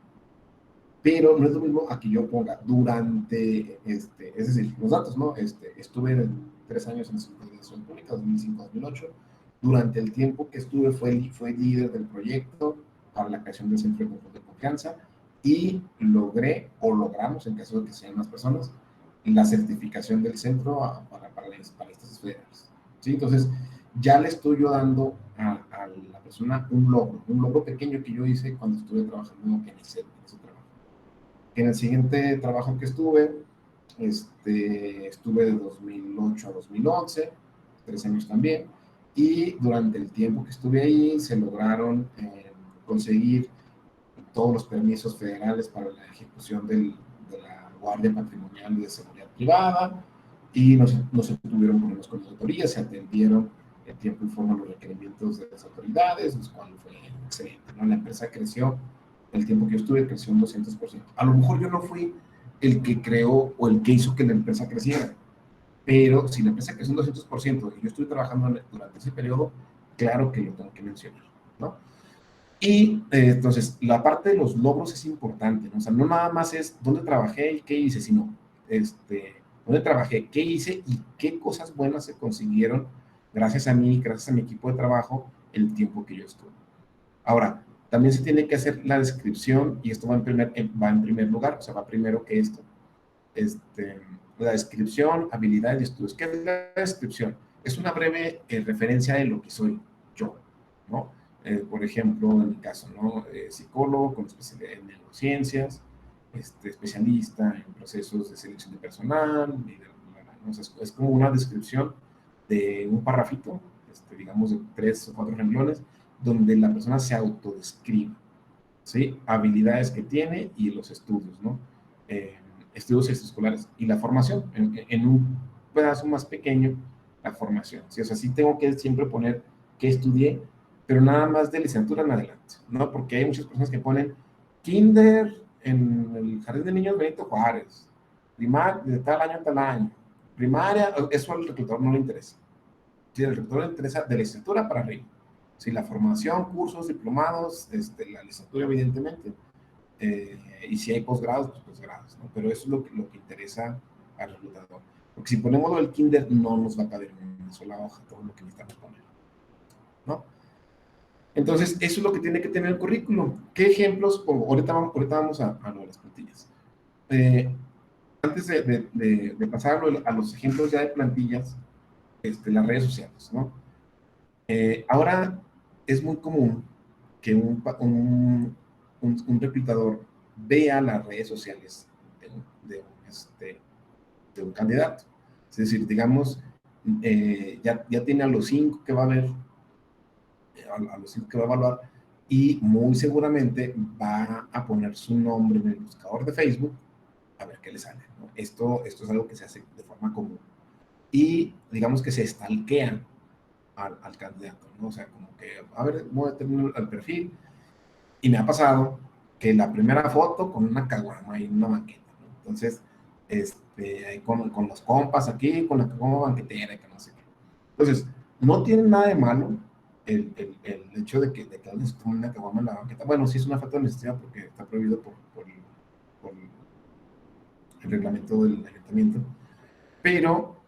Speaker 1: Pero no es lo mismo a que yo ponga durante, es decir, los datos, ¿no? Estuve en 3 años en la Secretaría de Seguridad Pública, 2005-2008. Durante el tiempo que estuve fue líder del proyecto para la creación del Centro de Control de Confianza y logramos, en caso de que sean más personas, la certificación del centro para estas federales, ¿sí? Entonces, ya le estoy yo dando a la persona un logro pequeño que yo hice cuando estuve trabajando en ese trabajo. En el siguiente trabajo que estuve de 2008 a 2011, 3 años también, y durante el tiempo que estuve ahí se lograron conseguir todos los permisos federales para la ejecución de la Guardia Patrimonial y de Seguridad Privada, y no se tuvieron problemas con las autoridades, se atendieron en tiempo y forma los requerimientos de las autoridades, los cuales fue excelente, ¿no? La empresa creció, el tiempo que yo estuve creció un 200%. A lo mejor yo no fui el que creó o el que hizo que la empresa creciera, pero si la empresa creció un 200% y yo estuve trabajando durante ese periodo, claro que lo tengo que mencionar, ¿no? Y entonces, la parte de los logros es importante, ¿no? O sea, no nada más es dónde trabajé y qué hice, sino dónde trabajé, qué hice y qué cosas buenas se consiguieron gracias a mí, gracias a mi equipo de trabajo, el tiempo que yo estuve. Ahora, también se tiene que hacer la descripción y esto va en primer lugar, o sea, va primero que esto. Este, la descripción, habilidades y estudios. ¿Qué es la descripción? Es una breve referencia de lo que soy yo, ¿no? Por ejemplo, en mi caso, ¿no? Psicólogo con especialidad en neurociencias, especialista en procesos de selección de personal, ¿no? O sea, es como una descripción de un parrafito, digamos de 3 o 4 renglones, donde la persona se autodescribe, ¿sí? Habilidades que tiene y los estudios, ¿no? Eh, Estudios extraescolares y la formación, en un pedazo más pequeño, la formación, ¿sí? O sea, sí tengo que siempre poner que estudié, pero nada más de licenciatura en adelante, ¿no? Porque hay muchas personas que ponen kinder en el Jardín de Niños Benito Juárez, primaria de tal año a tal año, primaria, eso al reclutador no le interesa. Sí, al reclutador le interesa de licenciatura para arriba. Sí, la formación, cursos, diplomados, la licenciatura evidentemente, y si hay posgrados, pues posgrados, ¿no? Pero eso es lo que interesa al reclutador. Porque si ponemos lo del kinder, no nos va a caber en una sola hoja todo lo que necesitamos poner, ¿no? Entonces, eso es lo que tiene que tener el currículum. ¿Qué ejemplos pongo? Ahorita vamos a lo de las plantillas. Eh, Antes de pasar a los ejemplos ya de plantillas, las redes sociales, ¿no? Ahora es muy común que un reclutador vea las redes sociales de un candidato. Es decir, digamos, ya tiene a los 5 que va a ver, a los 5 que va a evaluar, y muy seguramente va a poner su nombre en el buscador de Facebook a ver qué le sale, ¿no? Esto es algo que se hace de forma común. Y digamos que se stalkean al candidato, ¿no? O sea, como que, a ver, voy a tener el perfil, y me ha pasado que la primera foto con una caguama y una banqueta, ¿no? Entonces, ahí con los compas aquí, con la caguama banquetera, que no sé qué. Entonces, no tiene nada de malo el hecho de que alguien se tome una caguama en la banqueta. Bueno, sí es una falta de necesidad porque está prohibido por el reglamento del ayuntamiento, pero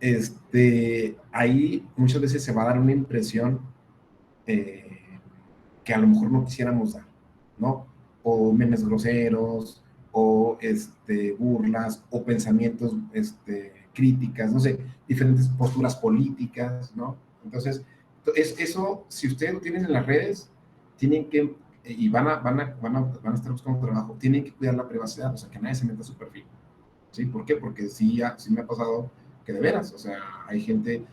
Speaker 1: ahí muchas veces se va a dar una impresión eh, que a lo mejor no quisiéramos dar, ¿no? O memes groseros, o burlas, o pensamientos, críticas, no sé, diferentes posturas políticas, ¿no? Entonces, eso, si ustedes lo tienen en las redes, tienen que, y van a estar buscando trabajo, tienen que cuidar la privacidad, o sea, que nadie se meta a su perfil, ¿sí? ¿Por qué? Porque sí me ha pasado que de veras, o sea, hay gente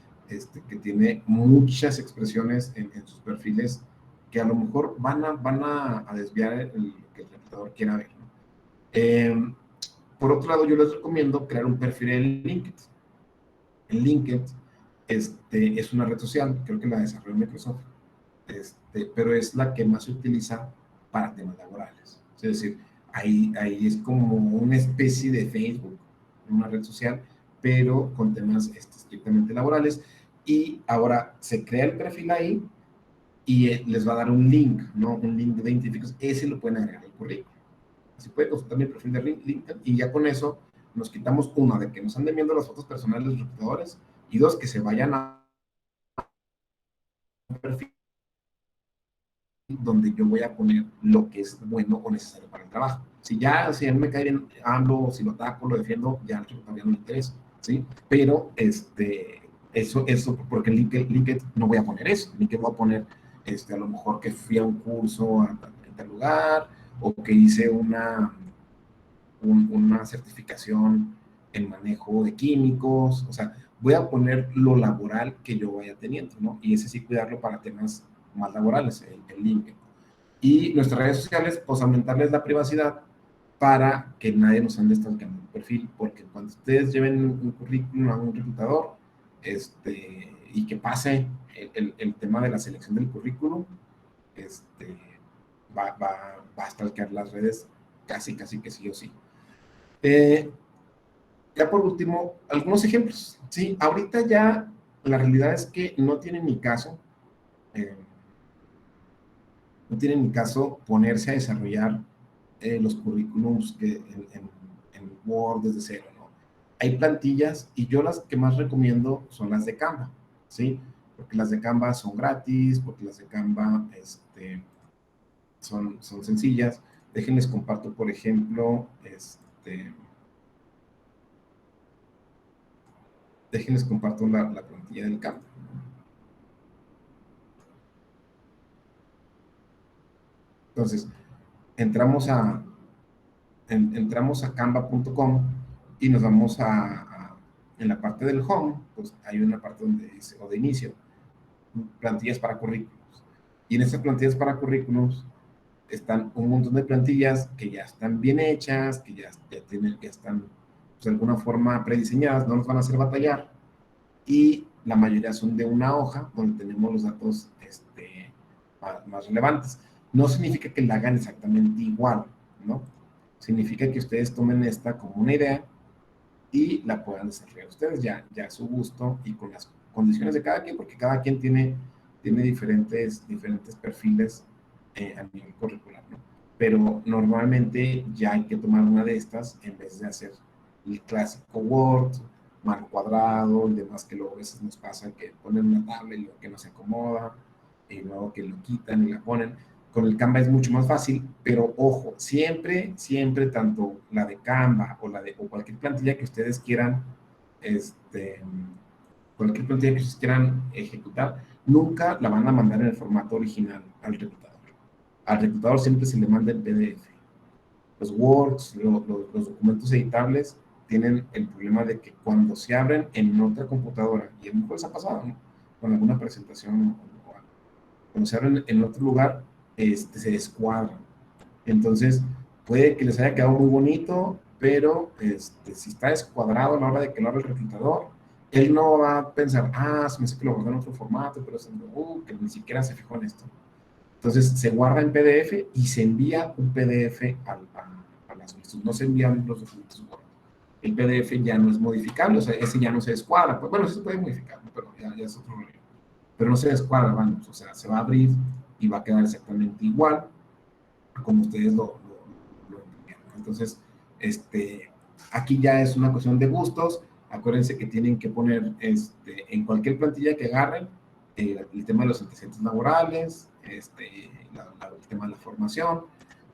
Speaker 1: que tiene muchas expresiones en sus perfiles que a lo mejor van a desviar lo que el reclutador quiera ver, ¿no? Por otro lado, yo les recomiendo crear un perfil en LinkedIn. En LinkedIn es una red social, creo que la desarrolló Microsoft, pero es la que más se utiliza para temas laborales. Es decir, ahí es como una especie de Facebook, una red social, pero con temas estrictamente laborales. Y ahora se crea el perfil ahí y les va a dar un link, ¿no? Un link de identificación. Ese lo pueden agregar al currículum. Así puede consultar mi perfil de LinkedIn y ya con eso nos quitamos una de que nos anden viendo las fotos personales de los reclutadores y dos, que se vayan a un perfil donde yo voy a poner lo que es bueno o necesario para el trabajo. Si a mí me cae bien AMLO, si lo ataco, lo defiendo, ya al reclutador no le interesa, ¿sí? Pero eso, porque en LinkedIn no voy a poner eso. En LinkedIn voy a poner, a lo mejor que fui a un curso en tal lugar, o que hice una certificación en manejo de químicos, o sea, voy a poner lo laboral que yo vaya teniendo, ¿no? Y ese sí cuidarlo para temas más laborales, el LinkedIn. Y nuestras redes sociales, pues aumentarles la privacidad para que nadie nos ande stalkeando el perfil, porque cuando ustedes lleven un currículum a un reclutador, y que pase el tema de la selección del currículum, este, va a stalkear las redes casi que sí o sí. Ya por último, algunos ejemplos. Sí, ahorita ya la realidad es que no tiene ni caso, eh, no tiene ni caso ponerse a desarrollar los currículums en Word desde cero, ¿no? Hay plantillas y yo las que más recomiendo son las de Canva, ¿sí? Porque las de Canva son gratis, porque las de Canva son sencillas. Déjenles comparto, por ejemplo, déjenles comparto la plantilla del Canva. Entonces, entramos a, entramos a canva.com y nos vamos en la parte del home, pues hay una parte donde dice, o de inicio, plantillas para currículums. Y en estas plantillas para currículums están un montón de plantillas que ya están bien hechas, que ya están pues, de alguna forma prediseñadas, no nos van a hacer batallar. Y la mayoría son de una hoja donde tenemos los datos más relevantes. No significa que la hagan exactamente igual, ¿no? Significa que ustedes tomen esta como una idea y la puedan desarrollar ustedes ya a su gusto y con las condiciones de cada quien, porque cada quien tiene diferentes perfiles a nivel curricular, ¿no? Pero normalmente ya hay que tomar una de estas en vez de hacer el clásico Word, marco cuadrado y demás, que luego a veces nos pasa que ponen una tabla y luego que no se acomoda, y luego que lo quitan y la ponen. Con el Canva es mucho más fácil, pero ojo, siempre, tanto la de Canva o cualquier plantilla que ustedes quieran, este, cualquier plantilla que ustedes quieran ejecutar, nunca la van a mandar en el formato original al reclutador. Al reclutador siempre se le manda el PDF. Los Words, los documentos editables tienen el problema de que cuando se abren en otra computadora, y a lo mejor les ha pasado, ¿no? Con alguna presentación o algo, cuando se abren en otro lugar, se descuadran. Entonces, puede que les haya quedado muy bonito, pero si está descuadrado a la hora de que lo abra el reclutador, él no va a pensar, se me hace que lo guardé en otro formato, pero que ni siquiera se fijó en esto. Entonces, se guarda en PDF y se envía un PDF a la solicitud. No se envían los documentos Word. El PDF ya no es modificable, o sea, ese ya no se descuadra. Pues, bueno, sí se puede modificar, ¿no? Pero ya es otro rollo. Pero no se descuadra, vamos, o sea, se va a abrir y va a quedar exactamente igual como ustedes lo entienden. Entonces, aquí ya es una cuestión de gustos. Acuérdense que tienen que poner en cualquier plantilla que agarren el tema de los antecedentes laborales, el tema de la formación,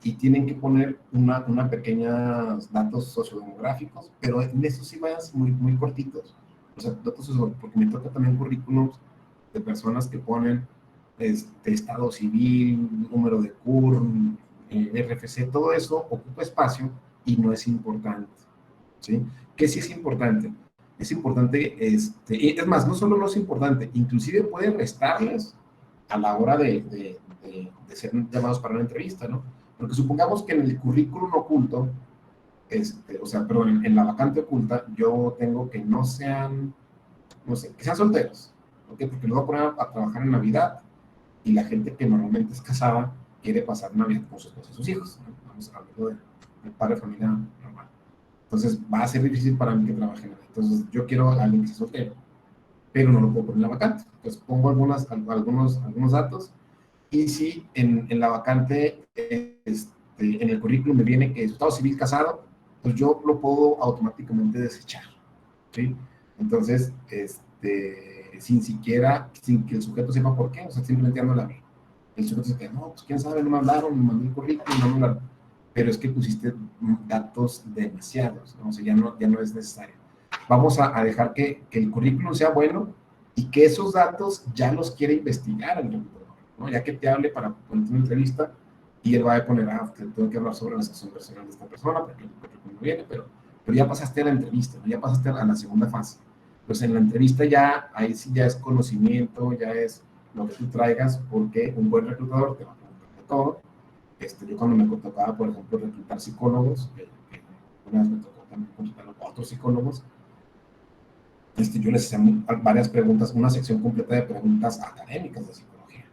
Speaker 1: y tienen que poner una pequeña datos sociodemográficos, pero en eso sí vayan muy cortitos. O sea, datos porque me toca también currículums de personas que ponen estado civil, número de CUR, RFC, todo eso ocupa espacio y no es importante, ¿sí? ¿Qué sí es importante? Es importante, y es más, no solo no es importante, inclusive puede restarles a la hora de ser llamados para una entrevista, ¿no? Porque supongamos que en el currículum oculto, o sea, perdón, en la vacante oculta, yo tengo que no sean, no sé, que sean solteros, ¿ok? Porque los voy a poner a trabajar en Navidad y la gente que normalmente es casada quiere pasar Navidad con sus esposa y sus hijos, ¿no? Vamos a hablar de padre de familia normal. Entonces va a ser difícil para mí que trabaje en Navidad. Entonces yo quiero a alguien que sea soltero, pero no lo puedo poner en la vacante. Entonces pongo algunos datos y si en la vacante, en el currículum me viene que es estado civil casado, pues yo lo puedo automáticamente desechar, ¿sí? Entonces, sin que el sujeto sepa por qué, o sea, simplemente ando la vida. El sujeto se queda, no, pues quién sabe, no me hablaron, me mandé el currículum, no me hablaron. Pero es que pusiste datos demasiados, ¿no? O sea, ya no es necesario. Vamos a dejar que el currículum sea bueno y que esos datos ya los quiere investigar el reclutador, ¿no? Ya que te hable para ponerte una entrevista y él va a poner, tengo que hablar sobre la situación personal de esta persona, porque el currículum no viene, pero ya pasaste a la entrevista, ¿no? Ya pasaste a la segunda fase. Pues en la entrevista ya, ahí sí ya es conocimiento, ya es lo que tú traigas, porque un buen reclutador te va a preguntar de todo. Yo cuando me tocaba, por ejemplo, reclutar psicólogos, que una vez me tocó también contratar a otros psicólogos, yo les hacía varias preguntas, una sección completa de preguntas académicas de psicología.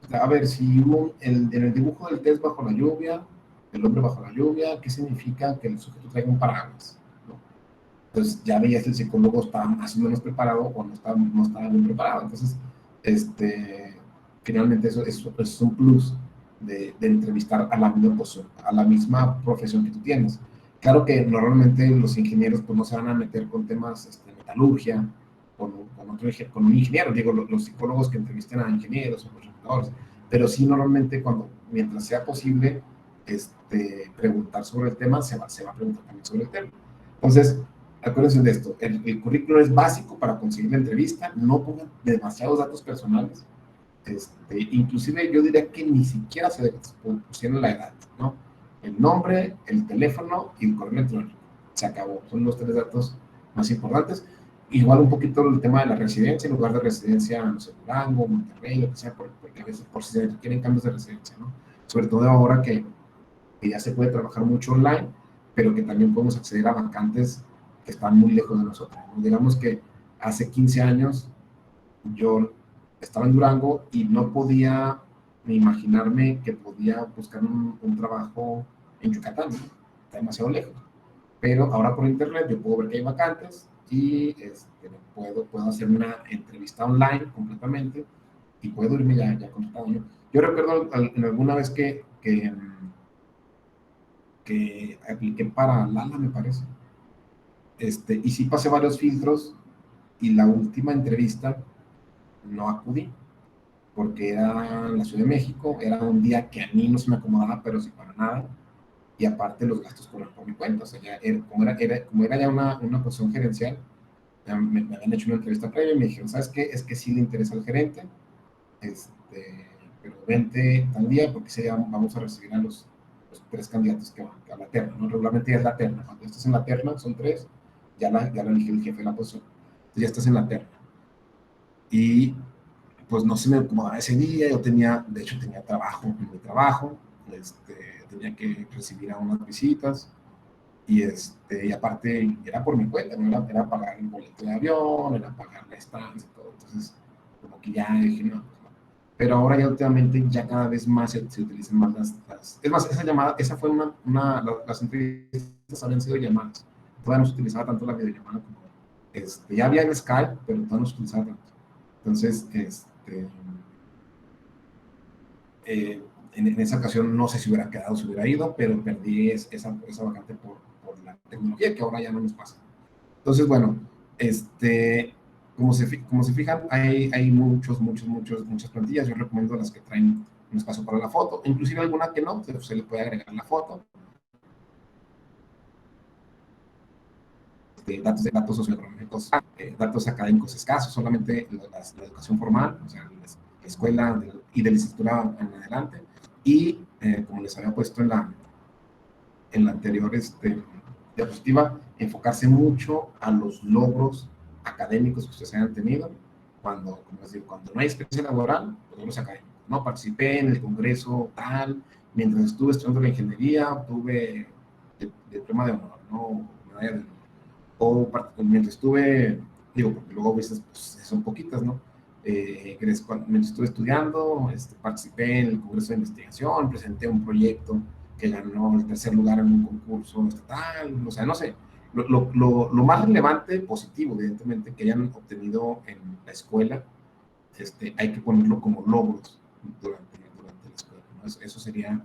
Speaker 1: O sea, a ver, si en el dibujo del test bajo la lluvia, el hombre bajo la lluvia, ¿qué significa que el sujeto traiga un paraguas? ¿No? Entonces ya veías que el psicólogo estaba más o menos preparado o no estaba bien preparado. Entonces, finalmente eso es un plus de entrevistar a la misma profesión que tú tienes. Claro que normalmente los ingenieros pues no se van a meter con temas de metalurgia, con un ingeniero, digo, los psicólogos que entrevisten a ingenieros o los reclutadores, pero sí normalmente mientras sea posible preguntar sobre el tema, se va a preguntar también sobre el tema. Entonces, acuérdense de esto, el currículum es básico para conseguir la entrevista, no pongan demasiados datos personales, inclusive yo diría que ni siquiera se pusieron la edad, ¿no? El nombre, el teléfono y el correo electrónico. Se acabó, son los 3 datos más importantes. Igual un poquito el tema de la residencia, en lugar de residencia, no sé, Durango, Monterrey, lo que sea, porque a veces por si se quieren cambios de residencia, ¿no? Sobre todo ahora que ya se puede trabajar mucho online, pero que también podemos acceder a vacantes que están muy lejos de nosotros, ¿no? Digamos que hace 15 años yo estaba en Durango y no podía ni imaginarme que podía buscar un trabajo en Yucatán, ¿no? Está demasiado lejos. Pero ahora por internet yo puedo ver que hay vacantes y puedo hacer una entrevista online completamente y puedo irme ya contratado. Yo recuerdo en alguna vez que apliqué para Lala, me parece, y sí pasé varios filtros y la última entrevista no acudí porque era en la Ciudad de México, era un día que a mí no se me acomodaba, pero sí para nada, y aparte los gastos corren por mi cuenta, o sea, ya como era ya una posición gerencial, ya me habían hecho una entrevista previa y me dijeron, ¿sabes qué? Es que sí le interesa al gerente, pero vente tal día porque vamos a recibir a los 3 candidatos que van a la terna, ¿no? Regularmente ya es la terna, cuando estás en la terna, son 3, ya la elige el jefe de la posición, entonces ya estás en la terna. Y pues no se me acomodaba ese día, de hecho tenía trabajo en mi trabajo, tenía que recibir a unas visitas y aparte era por mi cuenta, ¿no? Era pagar el boleto de avión, era pagar la estancia y todo, entonces como que ya dije, no, pues no. Pero ahora ya últimamente ya cada vez más se utilizan más es más, esa fue las entrevistas habían sido llamadas, todavía no se utilizaba tanto la videollamada como, ya había el Skype, pero todavía no se utilizaba tanto. Entonces, en esa ocasión no sé si hubiera quedado, si hubiera ido, pero perdí esa vacante por la tecnología, que ahora ya no nos pasa. Entonces, bueno, como se fijan, hay muchas plantillas. Yo recomiendo las que traen un espacio para la foto, inclusive alguna que no, se le puede agregar la foto. Datos socioeconómicos, datos académicos escasos, solamente la educación formal, o sea, la escuela y de licenciatura en adelante. Y como les había puesto en la anterior diapositiva, enfocarse mucho a los logros académicos que ustedes hayan tenido cuando no hay experiencia laboral, pues logros académicos, ¿no? Participé en el congreso tal, mientras estuve estudiando la ingeniería, obtuve el diploma de honor, ¿no? Medalla de honor. O mientras estuve, digo, porque luego a veces pues, son poquitas, ¿no? Mientras estuve estudiando, participé en el congreso de investigación, presenté un proyecto que ganó el 3er lugar en un concurso estatal, o sea, no sé, lo más relevante, positivo, evidentemente, que hayan obtenido en la escuela, hay que ponerlo como logros durante la escuela, ¿no? Eso sería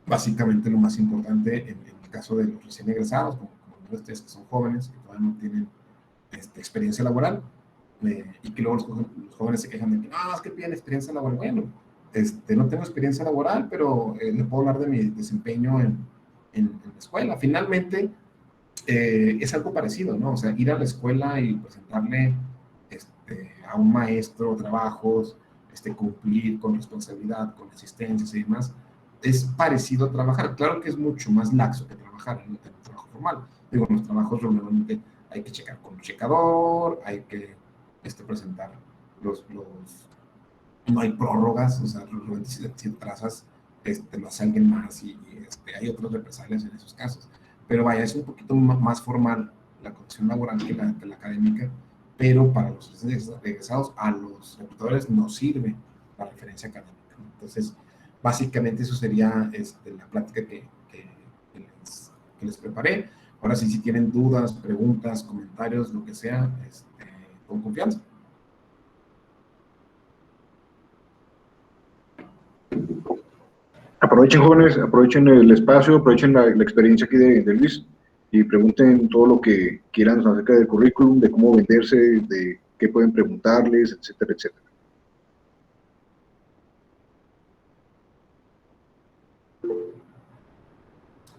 Speaker 1: básicamente lo más importante en el caso de los recién egresados, como ustedes que son jóvenes, que todavía no tienen experiencia laboral, y que luego los jóvenes se quejan de que, no, es que piden experiencia laboral. Bueno, no tengo experiencia laboral, pero le puedo hablar de mi desempeño en la escuela. Finalmente, es algo parecido, ¿no? O sea, ir a la escuela y presentarle a un maestro trabajos, cumplir con responsabilidad, con asistencias y demás, es parecido a trabajar. Claro que es mucho más laxo que trabajar en el trabajo formal. Digo, en los trabajos normalmente hay que checar con un checador, hay que presentar los no hay prórrogas, o sea, realmente si trazas, lo hace alguien más y hay otras represalias en esos casos. Pero vaya, es un poquito más formal la condición laboral que la académica, pero para los egresados, a los reclutadores no sirve la referencia académica, ¿no? Entonces, básicamente eso sería la plática que les preparé. Ahora sí, si tienen dudas, preguntas, comentarios, lo que sea, con confianza.
Speaker 2: Aprovechen, jóvenes, aprovechen el espacio, aprovechen la experiencia aquí de Luis y pregunten todo lo que quieran acerca del currículum, de cómo venderse, de qué pueden preguntarles, etcétera, etcétera.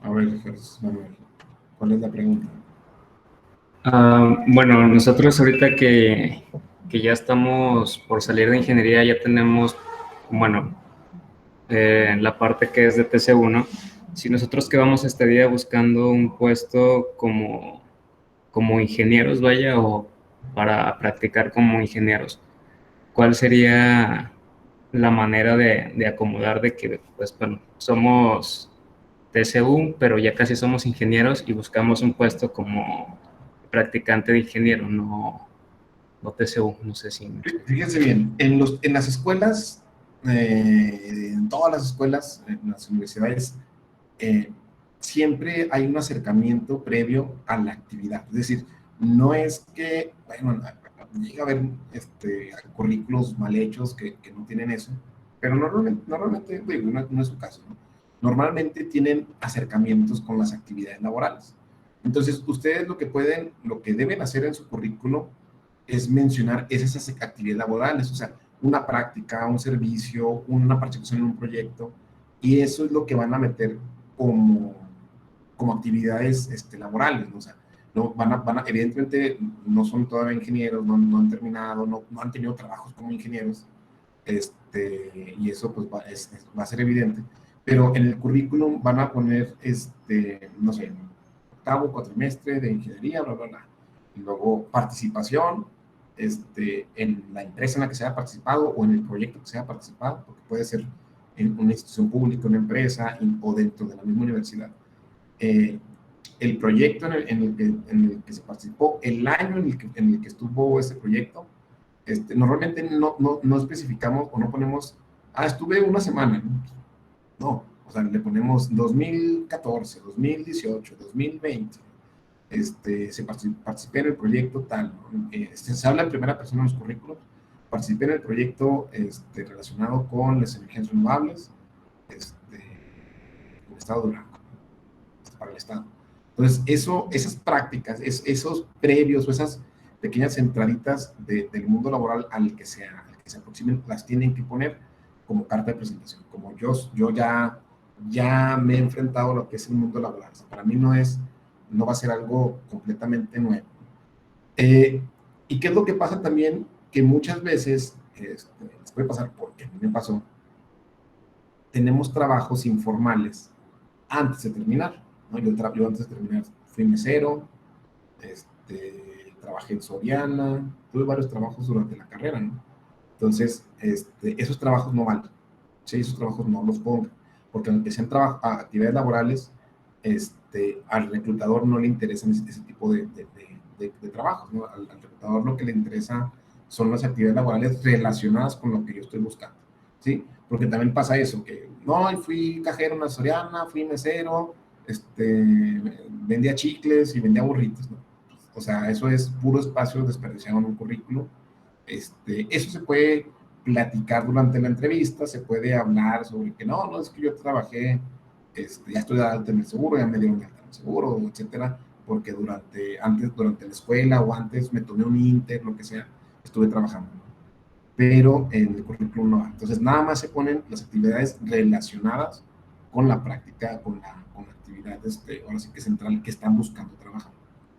Speaker 1: A ver, Jesús Manuel, ¿cuál es la pregunta?
Speaker 3: Bueno, nosotros ahorita que ya estamos por salir de ingeniería, ya tenemos, bueno, la parte que es de TC1. Si nosotros quedamos este día buscando un puesto como ingenieros, vaya, o para practicar como ingenieros, ¿cuál sería la manera de acomodar de que, pues, bueno, somos TCU, pero ya casi somos ingenieros y buscamos un puesto como practicante de ingeniero, no TCU, no sé si me explico.
Speaker 1: Fíjense bien, en las escuelas, en todas las escuelas, en las universidades, siempre hay un acercamiento previo a la actividad. Es decir, no es que, bueno, llega a haber currículos mal hechos que no tienen eso, pero normalmente digo, no es su caso, ¿no? Normalmente tienen acercamientos con las actividades laborales. Entonces, ustedes lo que deben hacer en su currículo es mencionar esas actividades laborales, o sea, una práctica, un servicio, una participación en un proyecto, y eso es lo que van a meter como, como actividades laborales, ¿no? O sea, no, evidentemente no son todavía ingenieros, no han terminado, no han tenido trabajos como ingenieros, y eso pues va a ser evidente, pero en el currículum van a poner, no sé, octavo cuatrimestre de ingeniería, bla, bla, bla, y luego participación, en la empresa en la que se haya participado o en el proyecto que se haya participado, porque puede ser en una institución pública, una empresa o dentro de la misma universidad. Eh, el proyecto en el que se participó, el año en el que estuvo ese proyecto, normalmente no especificamos o no ponemos, estuve una semana, ¿no? No, o sea, le ponemos 2014, 2018, 2020, participé en el proyecto tal, ¿no? Se habla en primera persona en los currículos, participé en el proyecto relacionado con las energías renovables, en el estado de Durango, para el estado. Entonces, esas prácticas, esos previos o esas pequeñas entraditas del mundo laboral al que se aproximen, las tienen que poner como carta de presentación. Como yo ya me he enfrentado a lo que es el mundo laboral. O sea, para mí no va a ser algo completamente nuevo. ¿Y qué es lo que pasa también? Que muchas veces, les puede pasar, porque a mí me pasó, tenemos trabajos informales antes de terminar, ¿no? Yo antes de terminar fui mesero, trabajé en Soriana, tuve varios trabajos durante la carrera, ¿no? Entonces, esos trabajos no valen, ¿sí? Esos trabajos no los pongan, porque aunque sean actividades laborales, al reclutador no le interesan ese tipo de trabajos, ¿no? Al reclutador lo que le interesa son las actividades laborales relacionadas con lo que yo estoy buscando, ¿sí? Porque también pasa eso, que no, fui cajero en la Soriana, fui mesero, vendía chicles y vendía burritos, ¿no? O sea, eso es puro espacio desperdiciado en un currículo. Eso se puede platicar durante la entrevista, se puede hablar sobre que no, es que yo trabajé, ya estoy de alta en el seguro, ya me dieron de alta en el seguro, etcétera, porque durante la escuela o antes me tomé un inter, lo que sea, estuve trabajando, ¿no? Pero en el currículum no. Entonces, nada más se ponen las actividades relacionadas con la práctica, con la actividad, ahora sí que central, que están buscando trabajar.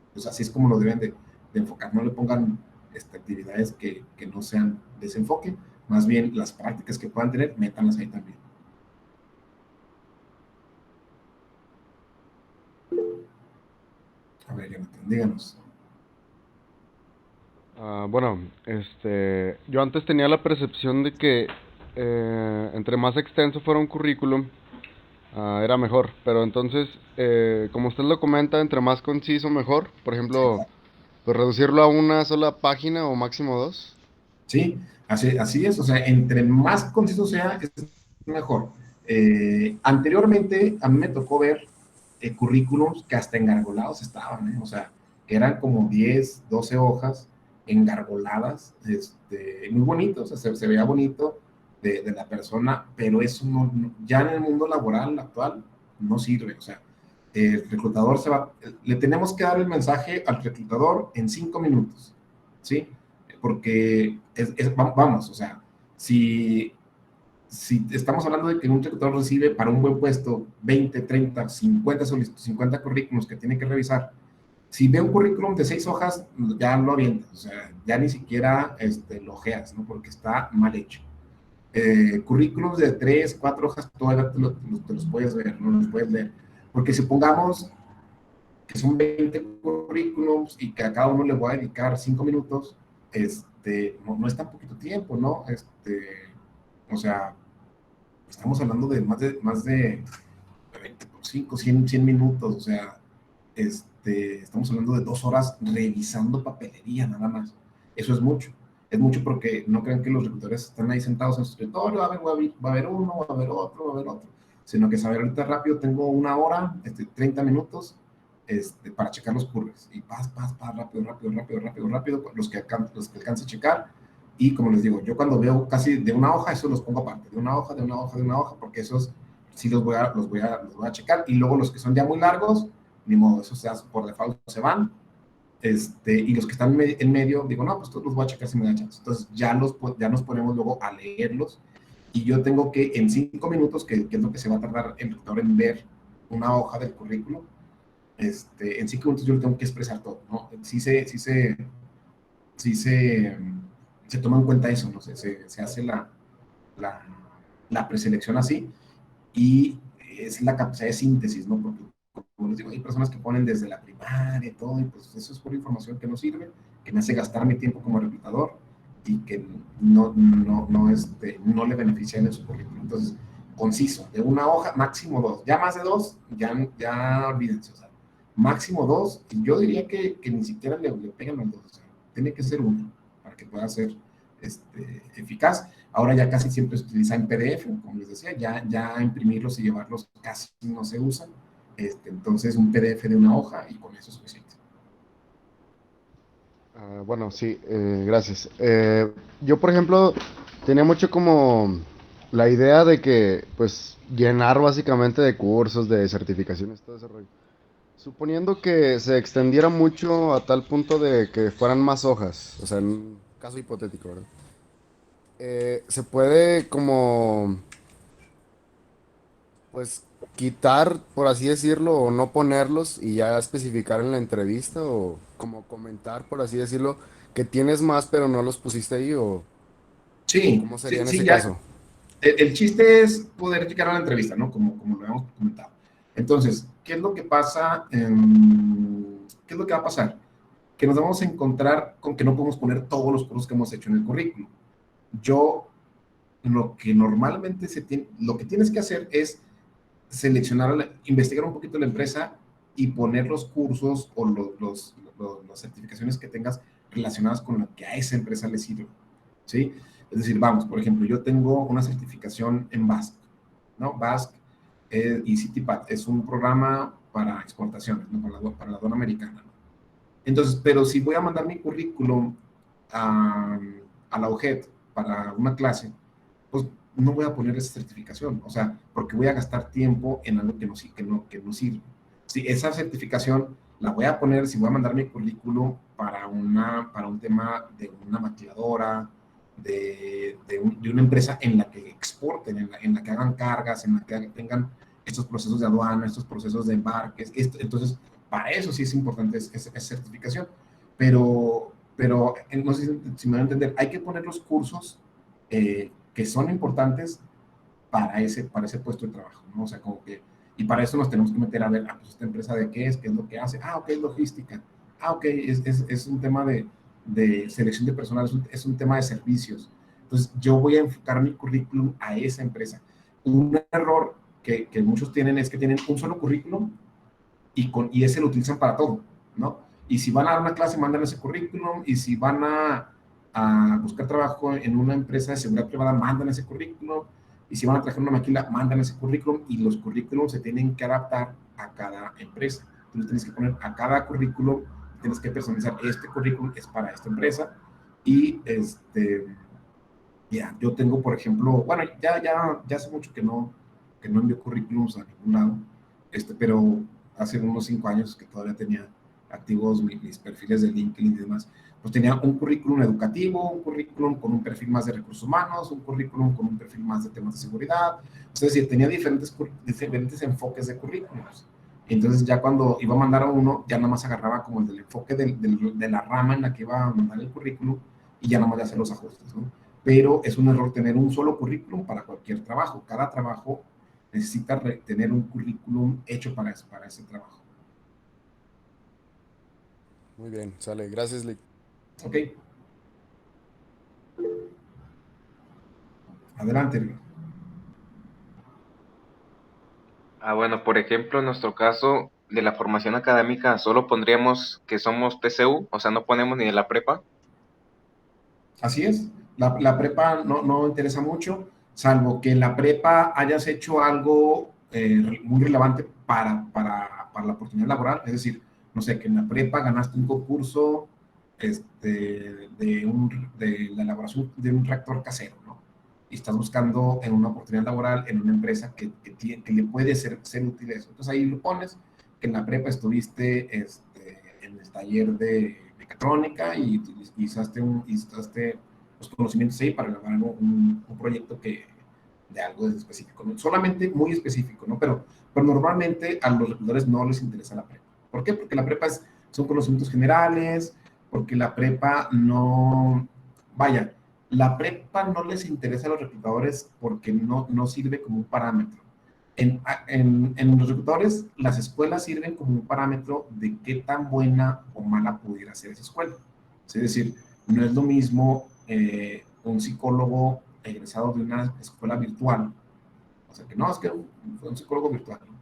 Speaker 1: Entonces, así es como lo deben de enfocar. No le pongan actividades que no sean desenfoque, más bien las prácticas que puedan tener, métanlas ahí también. A ver, Jonathan, díganos.
Speaker 4: Bueno, yo antes tenía la percepción de que entre más extenso fuera un currículum, era mejor. Pero entonces, como usted lo comenta, entre más conciso, mejor. Por
Speaker 1: Sí,
Speaker 4: ejemplo,
Speaker 1: claro.
Speaker 4: pues reducirlo a una sola página o máximo dos.
Speaker 1: Sí, así es, o sea, entre más conciso sea, es mejor. Anteriormente, a mí me tocó ver currículums que hasta engargolados estaban, ¿eh? O sea, que eran como 10, 12 hojas engargoladas, muy bonitos, o sea, se veía bonito de la persona, pero eso ya en el mundo laboral actual no sirve, o sea, el reclutador le tenemos que dar el mensaje al reclutador en 5 minutos, ¿sí? Porque vamos, o sea, si, si estamos hablando de que un reclutador recibe para un buen puesto 20, 30, 50 solicitud, 50 currículums que tiene que revisar, si ve un currículum de 6 hojas, ya lo avientas, o sea, ya ni siquiera lo ojeas, ¿no? Porque está mal hecho. Currículums de 3, 4 hojas, todavía te los puedes ver, no los puedes leer. Porque supongamos que son 20 currículums y que a cada uno le voy a dedicar 5 minutos, no es tan poquito tiempo, ¿no? O sea, estamos hablando de más de 20 por 5, 100 minutos, o sea, estamos hablando de 2 horas revisando papelería nada más. Eso es mucho porque no crean que los reclutadores están ahí sentados en su escritorio, a ver, va a haber uno, va a haber otro, va a haber otro, sino que saber ahorita rápido, tengo 1 hora, 30 minutos, para checar los curves, y rápido, rápido, rápido, rápido, rápido, los que alcance a checar, y como les digo, yo cuando veo casi de una hoja, eso los pongo aparte, de una hoja, de una hoja, de una hoja, porque esos sí los voy a checar, y luego los que son ya muy largos, ni modo, esos ya por default se van, y los que están en medio, digo, no, pues los voy a checar si me da chance. Entonces ya nos ponemos luego a leerlos, y yo tengo que en 5 minutos, que es lo que se va a tardar el lector en ver una hoja del currículo, en 5 minutos yo le tengo que expresar todo, ¿no? Sí se toma en cuenta eso, ¿no? Se hace la, la preselección así, y es la capacidad de síntesis, ¿no? Porque, como les digo, hay personas que ponen desde la primaria y todo, y pues eso es pura información que no sirve, que me hace gastar mi tiempo como reclutador y que no le beneficia en su currículum. Entonces, conciso, de una hoja, máximo dos. Ya más de dos, ya olvídense, o sea, máximo dos, y yo diría que ni siquiera le pegan los dos, o sea, tiene que ser uno para que pueda ser eficaz. Ahora ya casi siempre se utiliza en PDF, como les decía, ya imprimirlos y llevarlos casi no se usa. Entonces, un PDF de una hoja y con eso es suficiente.
Speaker 4: Bueno, sí, gracias. Yo, por ejemplo, tenía mucho como la idea de que, pues, llenar básicamente de cursos, de certificaciones, todo ese rollo. Suponiendo que se extendiera mucho a tal punto de que fueran más hojas, o sea, en un caso hipotético, ¿verdad? Se puede como, pues, quitar, por así decirlo, o no ponerlos y ya especificar en la entrevista, o como comentar, por así decirlo, que tienes más pero no los pusiste ahí, o
Speaker 1: Sí,
Speaker 4: cómo sería
Speaker 1: sí,
Speaker 4: en
Speaker 1: sí,
Speaker 4: ese
Speaker 1: ya.
Speaker 4: caso.
Speaker 1: El chiste es poder llegar a la entrevista, ¿no? Como lo hemos comentado. Entonces, ¿qué es lo que pasa? ¿Qué es lo que va a pasar? Que nos vamos a encontrar con que no podemos poner todos los cursos que hemos hecho en el currículum. Yo, lo que tienes que hacer es seleccionar, investigar un poquito la empresa y poner los cursos o las certificaciones que tengas relacionadas con lo que a esa empresa le sirve, ¿sí? Es decir, vamos, por ejemplo, yo tengo una certificación en BASC, ¿no? BASC y CityPath es un programa para exportaciones, ¿no? Para la aduana americana, ¿no? Entonces, pero si voy a mandar mi currículum a, a la UJET para una clase, pues no voy a poner esa certificación, o sea, porque voy a gastar tiempo en algo que no sirve. Si esa certificación la voy a poner, si voy a mandar mi currículum para un tema de una maquiladora, de una empresa en la que exporten, en la que hagan cargas, en la que tengan estos procesos de aduana, estos procesos de embarques, entonces, para eso sí es importante esa certificación, pero no sé si me van a entender, hay que poner los cursos que son importantes para ese puesto de trabajo, ¿no? O sea, como que, y para eso nos tenemos que meter a ver, pues esta empresa de qué es lo que hace, ok, es logística, ok, es un tema de selección de personal, es un tema de servicios. Entonces, yo voy a enfocar mi currículum a esa empresa. Un error que muchos tienen es que tienen un solo currículum y ese lo utilizan para todo, ¿no? Y si van a dar una clase, mandan ese currículum, y si van a buscar trabajo en una empresa de seguridad privada, mandan ese currículum, y si van a trabajar en una maquila, mandan ese currículum, y los currículums se tienen que adaptar a cada empresa. Entonces tienes que poner a cada currículum, tienes que personalizar, este currículum es para esta empresa, y ya, yo tengo, por ejemplo, bueno, ya hace mucho que no envío currículums a ningún lado, pero hace unos 5 años que todavía tenía activos mis perfiles de LinkedIn y demás, pues tenía un currículum educativo, un currículum con un perfil más de recursos humanos, un currículum con un perfil más de temas de seguridad, es decir, tenía diferentes enfoques de currículums. Entonces ya cuando iba a mandar a uno, ya nada más agarraba como el del enfoque de la rama en la que iba a mandar el currículum y ya nada más le hacía los ajustes, ¿no? Pero es un error tener un solo currículum para cualquier trabajo. Cada trabajo necesita tener un currículum hecho para ese trabajo.
Speaker 4: Muy bien, sale. Gracias, Lick.
Speaker 1: ¿Ok? Adelante.
Speaker 5: Bueno, por ejemplo, en nuestro caso de la formación académica, solo pondríamos que somos TCU, o sea, no ponemos ni de la prepa.
Speaker 1: Así es. La prepa no interesa mucho, salvo que en la prepa hayas hecho algo muy relevante para la oportunidad laboral. Es decir, no sé, que en la prepa ganaste un concurso de la elaboración de un reactor casero, ¿no? Y estás buscando en una oportunidad laboral en una empresa que le puede ser útil eso. Entonces ahí lo pones, que en la prepa estuviste en el taller de mecatrónica y utilizaste los conocimientos ahí para elaborar un proyecto de algo específico, ¿no? Solamente muy específico, ¿no? Pero normalmente a los reclutadores no les interesa la prepa. ¿Por qué? Porque la prepa son conocimientos generales, porque la prepa no, vaya, la prepa no les interesa a los reclutadores porque no sirve como un parámetro. En los reclutadores, las escuelas sirven como un parámetro de qué tan buena o mala pudiera ser esa escuela. Es decir, no es lo mismo un psicólogo egresado de una escuela virtual, o sea, que no, es que fue un psicólogo virtual, ¿no?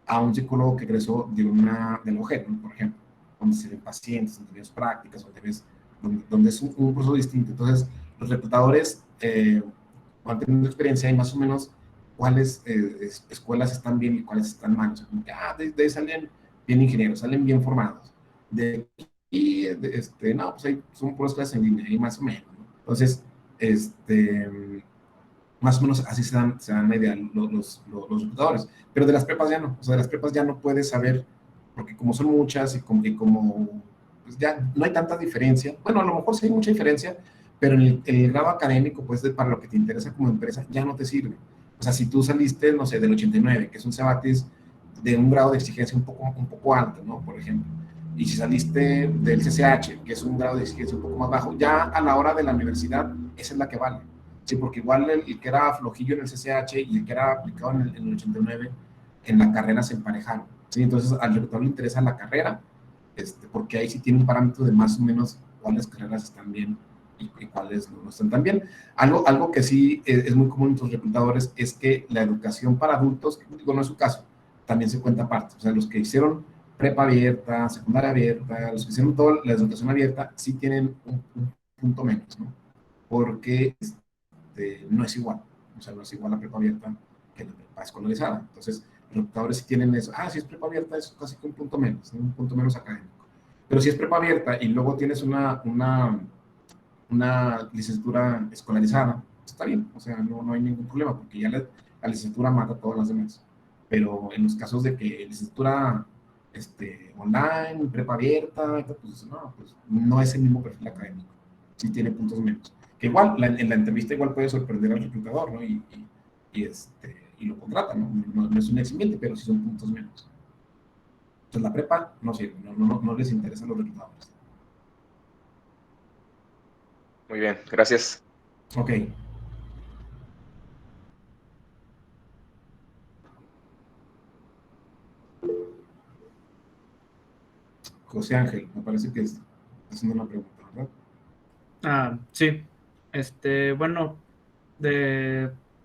Speaker 1: A un psicólogo que egresó de la UJET, ¿no? Por ejemplo, donde se ven pacientes, donde ves prácticas, donde es un proceso distinto. Entonces, los reclutadores van teniendo experiencia y más o menos cuáles escuelas están bien y cuáles están mal. O sea, como que, de ahí salen bien ingenieros, salen bien formados. De aquí, no, pues ahí son puras clases en línea, y más o menos, ¿no? Entonces, más o menos así se dan la idea los reclutadores. Pero de las prepas ya no. O sea, de las prepas ya no puedes saber, porque como son muchas y como pues ya no hay tanta diferencia. Bueno, a lo mejor sí hay mucha diferencia, pero en el grado académico, pues para lo que te interesa como empresa, ya no te sirve. O sea, si tú saliste, no sé, del 89, que es un Cebatis de un grado de exigencia un poco alto, ¿no? Por ejemplo. Y si saliste del CCH, que es un grado de exigencia un poco más bajo, ya a la hora de la universidad, esa es la que vale. Sí, porque igual el que era flojillo en el CCH y el que era aplicado en el 89, en la carrera se emparejaron. ¿Sí? Entonces, al reclutador le interesa la carrera, porque ahí sí tiene un parámetro de más o menos cuáles carreras están bien y cuáles no están tan bien. Algo que sí es muy común en los reclutadores es que la educación para adultos, digo, no es su caso, también se cuenta aparte. O sea, los que hicieron prepa abierta, secundaria abierta, los que hicieron toda la educación abierta, sí tienen un punto menos, ¿no? Porque no es igual. O sea, no es igual la prepa abierta que la prepa escolarizada. Entonces, los reclutadores sí tienen eso. Si es prepa abierta, es casi que un punto menos, ¿no? Un punto menos académico. Pero si es prepa abierta y luego tienes una licenciatura escolarizada, está bien. O sea, no hay ningún problema porque ya la licenciatura mata a todas las demás. Pero en los casos de que licenciatura online, prepa abierta, pues no es el mismo perfil académico. Sí tiene puntos menos. Que igual, en la entrevista igual puede sorprender al reclutador, ¿no? Y lo contrata, ¿no? No es un eximiente, pero sí son puntos menos. Entonces la prepa no sirve, no les interesa a los reclutadores.
Speaker 5: Muy bien, gracias.
Speaker 1: Ok. José Ángel, me parece que es haciendo una pregunta, ¿verdad?
Speaker 6: Sí. Bueno,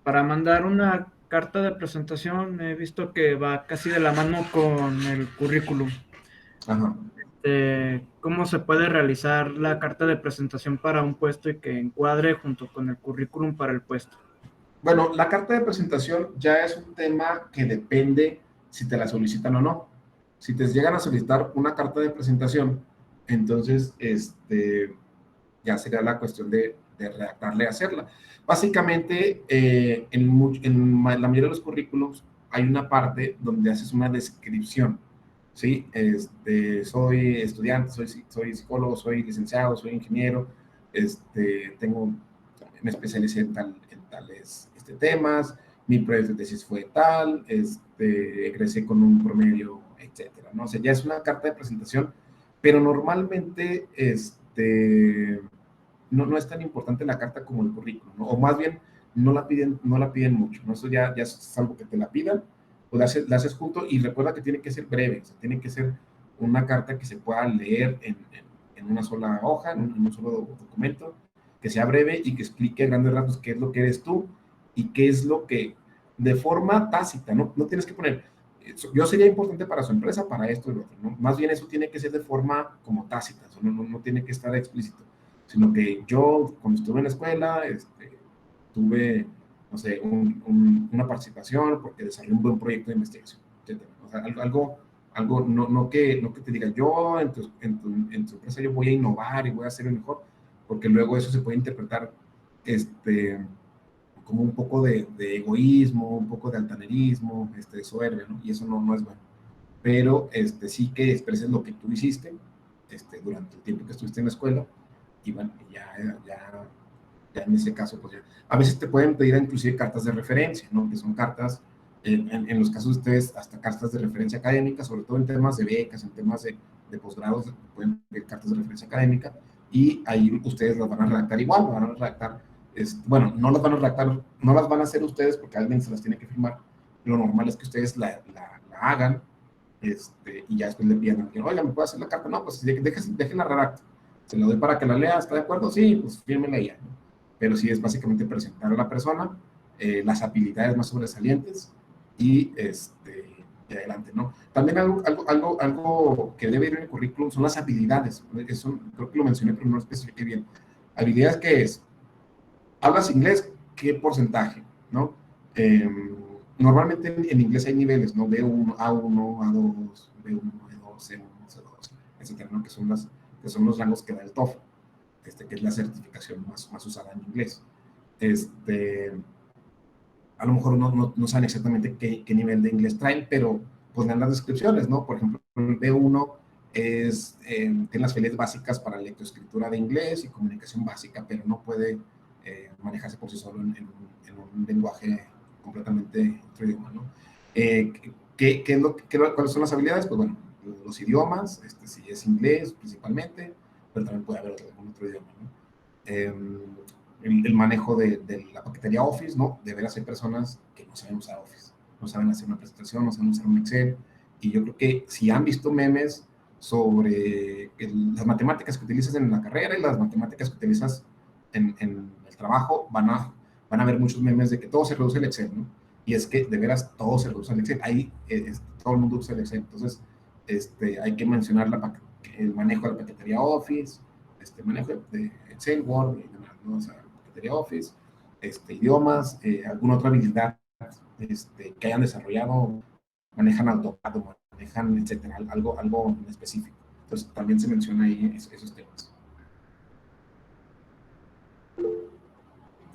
Speaker 6: para mandar una carta de presentación he visto que va casi de la mano con el currículum.
Speaker 1: Ajá.
Speaker 6: ¿Cómo se puede realizar la carta de presentación para un puesto y que encuadre junto con el currículum para el puesto?
Speaker 1: Bueno, la carta de presentación ya es un tema que depende si te la solicitan o no. Si te llegan a solicitar una carta de presentación, entonces ya sería la cuestión de redactarla y hacerla. Básicamente, la mayoría de los currículums hay una parte donde haces una descripción, ¿sí? Soy estudiante, soy psicólogo, soy licenciado, soy ingeniero, me especialicé en tales temas, mi proyecto de tesis fue tal, egresé con un promedio, etcétera, ¿no? O sea, ya es una carta de presentación, pero normalmente, no es tan importante la carta como el currículum, ¿no? O más bien, no la piden mucho, ¿no? Eso ya es algo que te la pidan, pues la haces junto y recuerda que tiene que ser breve, o sea, tiene que ser una carta que se pueda leer en una sola hoja, en un solo documento, que sea breve y que explique a grandes rasgos qué es lo que eres tú y qué es lo que, de forma tácita, no tienes que poner, yo sería importante para su empresa, para esto y lo otro, ¿no? Más bien eso tiene que ser de forma como tácita, o sea, no tiene que estar explícito, sino que yo, cuando estuve en la escuela, tuve, no sé, una participación porque desarrollé un buen proyecto de investigación, etcétera. O sea, algo no que te diga, yo en tu empresa yo voy a innovar y voy a hacer el mejor, porque luego eso se puede interpretar como un poco de egoísmo, un poco de altanerismo, de soberbia, ¿no? Y eso no es bueno. Pero sí que expreses lo que tú hiciste durante el tiempo que estuviste en la escuela y bueno, ya en ese caso, pues ya. A veces te pueden pedir inclusive cartas de referencia, ¿no? Que son cartas, en los casos de ustedes, hasta cartas de referencia académica, sobre todo en temas de becas, en temas de posgrados, pueden pedir cartas de referencia académica y ahí ustedes las van a redactar igual, van a redactar, bueno, no las van a redactar, no las van a hacer ustedes porque alguien se las tiene que firmar. Lo normal es que ustedes la hagan, y ya después le pidan a alguien, oiga, ¿me puede hacer la carta? No, pues déjenla redactar. Se la doy para que la lea, ¿está de acuerdo? Sí, pues fírmela ya, ¿no? Pero sí es básicamente presentar a la persona, las habilidades más sobresalientes y adelante, ¿no? También algo que debe ir en el currículum son las habilidades. Eso creo que lo mencioné, pero no lo especifiqué bien. Habilidades, ¿qué es? ¿Hablas inglés? ¿Qué porcentaje? ¿No? Normalmente en inglés hay niveles, ¿no? B1, A1, A2, B1, B2, C1, C2, etcétera, ¿no? Que son los rangos que da el TOEFL, que es la certificación más usada en inglés. A lo mejor no saben exactamente qué nivel de inglés traen, pero pues dan las descripciones, ¿no? Por ejemplo, el B1 tiene las habilidades básicas para lectoescritura de inglés y comunicación básica, pero no puede manejarse por sí solo en un lenguaje completamente otro idioma, ¿no? ¿Cuáles son las habilidades? Pues bueno, los idiomas, si es inglés principalmente, pero también puede haber algún otro idioma, ¿no? El manejo de la paquetería Office, ¿no? De veras hay personas que no saben usar Office, no saben hacer una presentación, no saben usar un Excel, y yo creo que si han visto memes sobre las matemáticas que utilizas en la carrera y las matemáticas que utilizas en el trabajo, van a ver muchos memes de que todo se reduce al Excel, ¿no? Y es que de veras todo se reduce al Excel, ahí todo el mundo usa el Excel, entonces hay que mencionar el manejo de la paquetería Office, manejo de Excel, Word y demás, ¿no? O sea, paquetería Office, idiomas, alguna otra habilidad que hayan desarrollado, manejan AutoCAD, manejan, etcétera, algo en específico. Entonces, también se menciona ahí esos temas.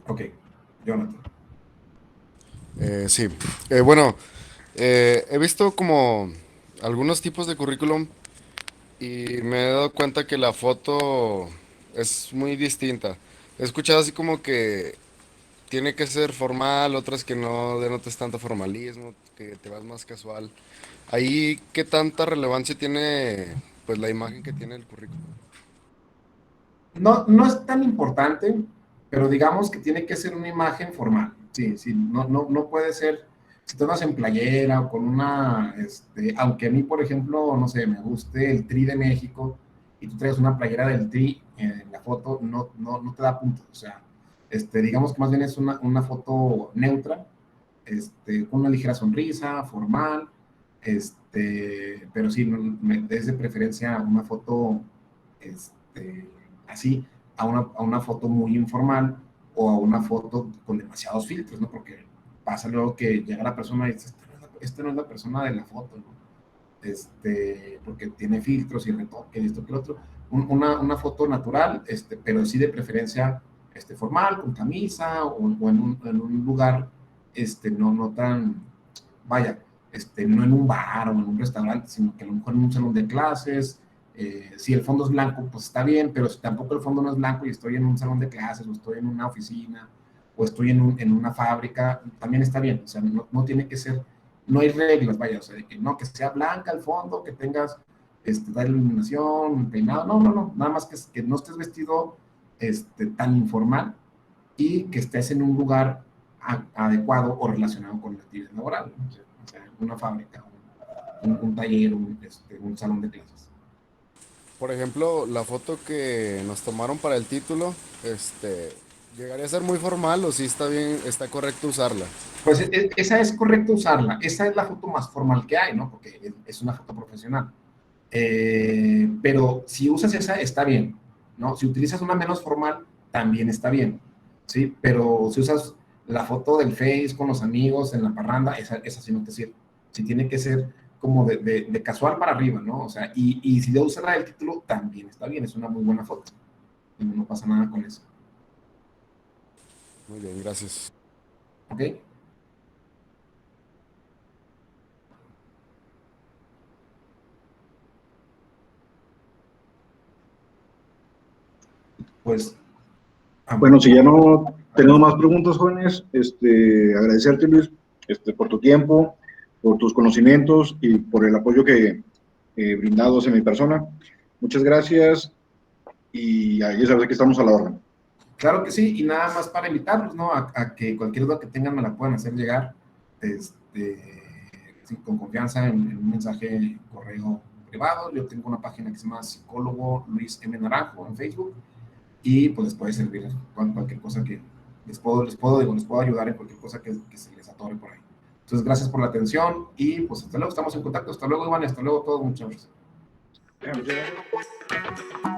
Speaker 1: Ok, Jonathan.
Speaker 4: Sí, bueno, he visto como algunos tipos de currículum y me he dado cuenta que la foto es muy distinta. He escuchado así como que tiene que ser formal, otras que no denotes tanto formalismo, que te vas más casual. Ahí, ¿qué tanta relevancia tiene pues la imagen que tiene el currículum?
Speaker 1: No es tan importante, pero digamos que tiene que ser una imagen formal. Sí, sí, no puede ser, si te vas en playera o con aunque a mí, por ejemplo, no sé, me guste el Tri de México y tú traes una playera del Tri en la foto, no te da puntos. O sea, digamos que más bien es una foto neutra, con una ligera sonrisa, formal, pero sí, es de preferencia una foto así, a una foto muy informal o a una foto con demasiados filtros, ¿no? Porque pasa luego que llega la persona y dice, esta no es la persona de la foto, ¿no? Porque tiene filtros y retoques y esto que lo otro. Una foto natural, pero sí de preferencia formal, con camisa o en un lugar no tan, vaya, no en un bar o en un restaurante, sino que a lo mejor en un salón de clases. Si el fondo es blanco, pues está bien, pero si tampoco el fondo no es blanco y estoy en un salón de clases o estoy en una oficina o estoy en una fábrica, también está bien. O sea, no tiene que ser, no hay reglas, vaya, o sea, de que no, que sea blanca el fondo, que tengas da iluminación, peinado, no, nada más que no estés vestido tan informal y que estés en un lugar adecuado o relacionado con la actividad laboral, ¿no? O sea, una fábrica, un taller, un salón de clases.
Speaker 4: Por ejemplo, la foto que nos tomaron para el título, ¿llegaría a ser muy formal o si está bien, está correcto usarla?
Speaker 1: Pues esa es correcto usarla, esa es la foto más formal que hay, ¿no? Porque es una foto profesional. Pero si usas esa, está bien, ¿no? Si utilizas una menos formal, también está bien, ¿sí? Pero si usas la foto del Face con los amigos en la parranda, esa sí no te sirve. Sí tiene que ser como de casual para arriba, ¿no? O sea, y si le usas la del título, también está bien, es una muy buena foto. Y no pasa nada con eso,
Speaker 4: Muy bien, gracias.
Speaker 1: ¿ok? Pues,
Speaker 2: Bueno, si ya no tenemos más preguntas, jóvenes, agradecerte, Luis, por tu tiempo, por tus conocimientos y por el apoyo que brindados en mi persona. Muchas gracias y ya sabes que estamos a la orden.
Speaker 1: claro que sí, y nada más para invitarlos, ¿no? A que cualquier duda que tengan me la puedan hacer llegar, sí, con confianza en un mensaje, correo privado. Yo tengo una página que se llama Psicólogo Luis M. Naranjo en Facebook, y pues les puede servir cualquier cosa que les puedo ayudar en cualquier cosa que se les atore por ahí. Entonces, gracias por la atención y pues hasta luego, estamos en contacto. Hasta luego, Iván, hasta luego todos, muchachos.
Speaker 2: Muchas gracias.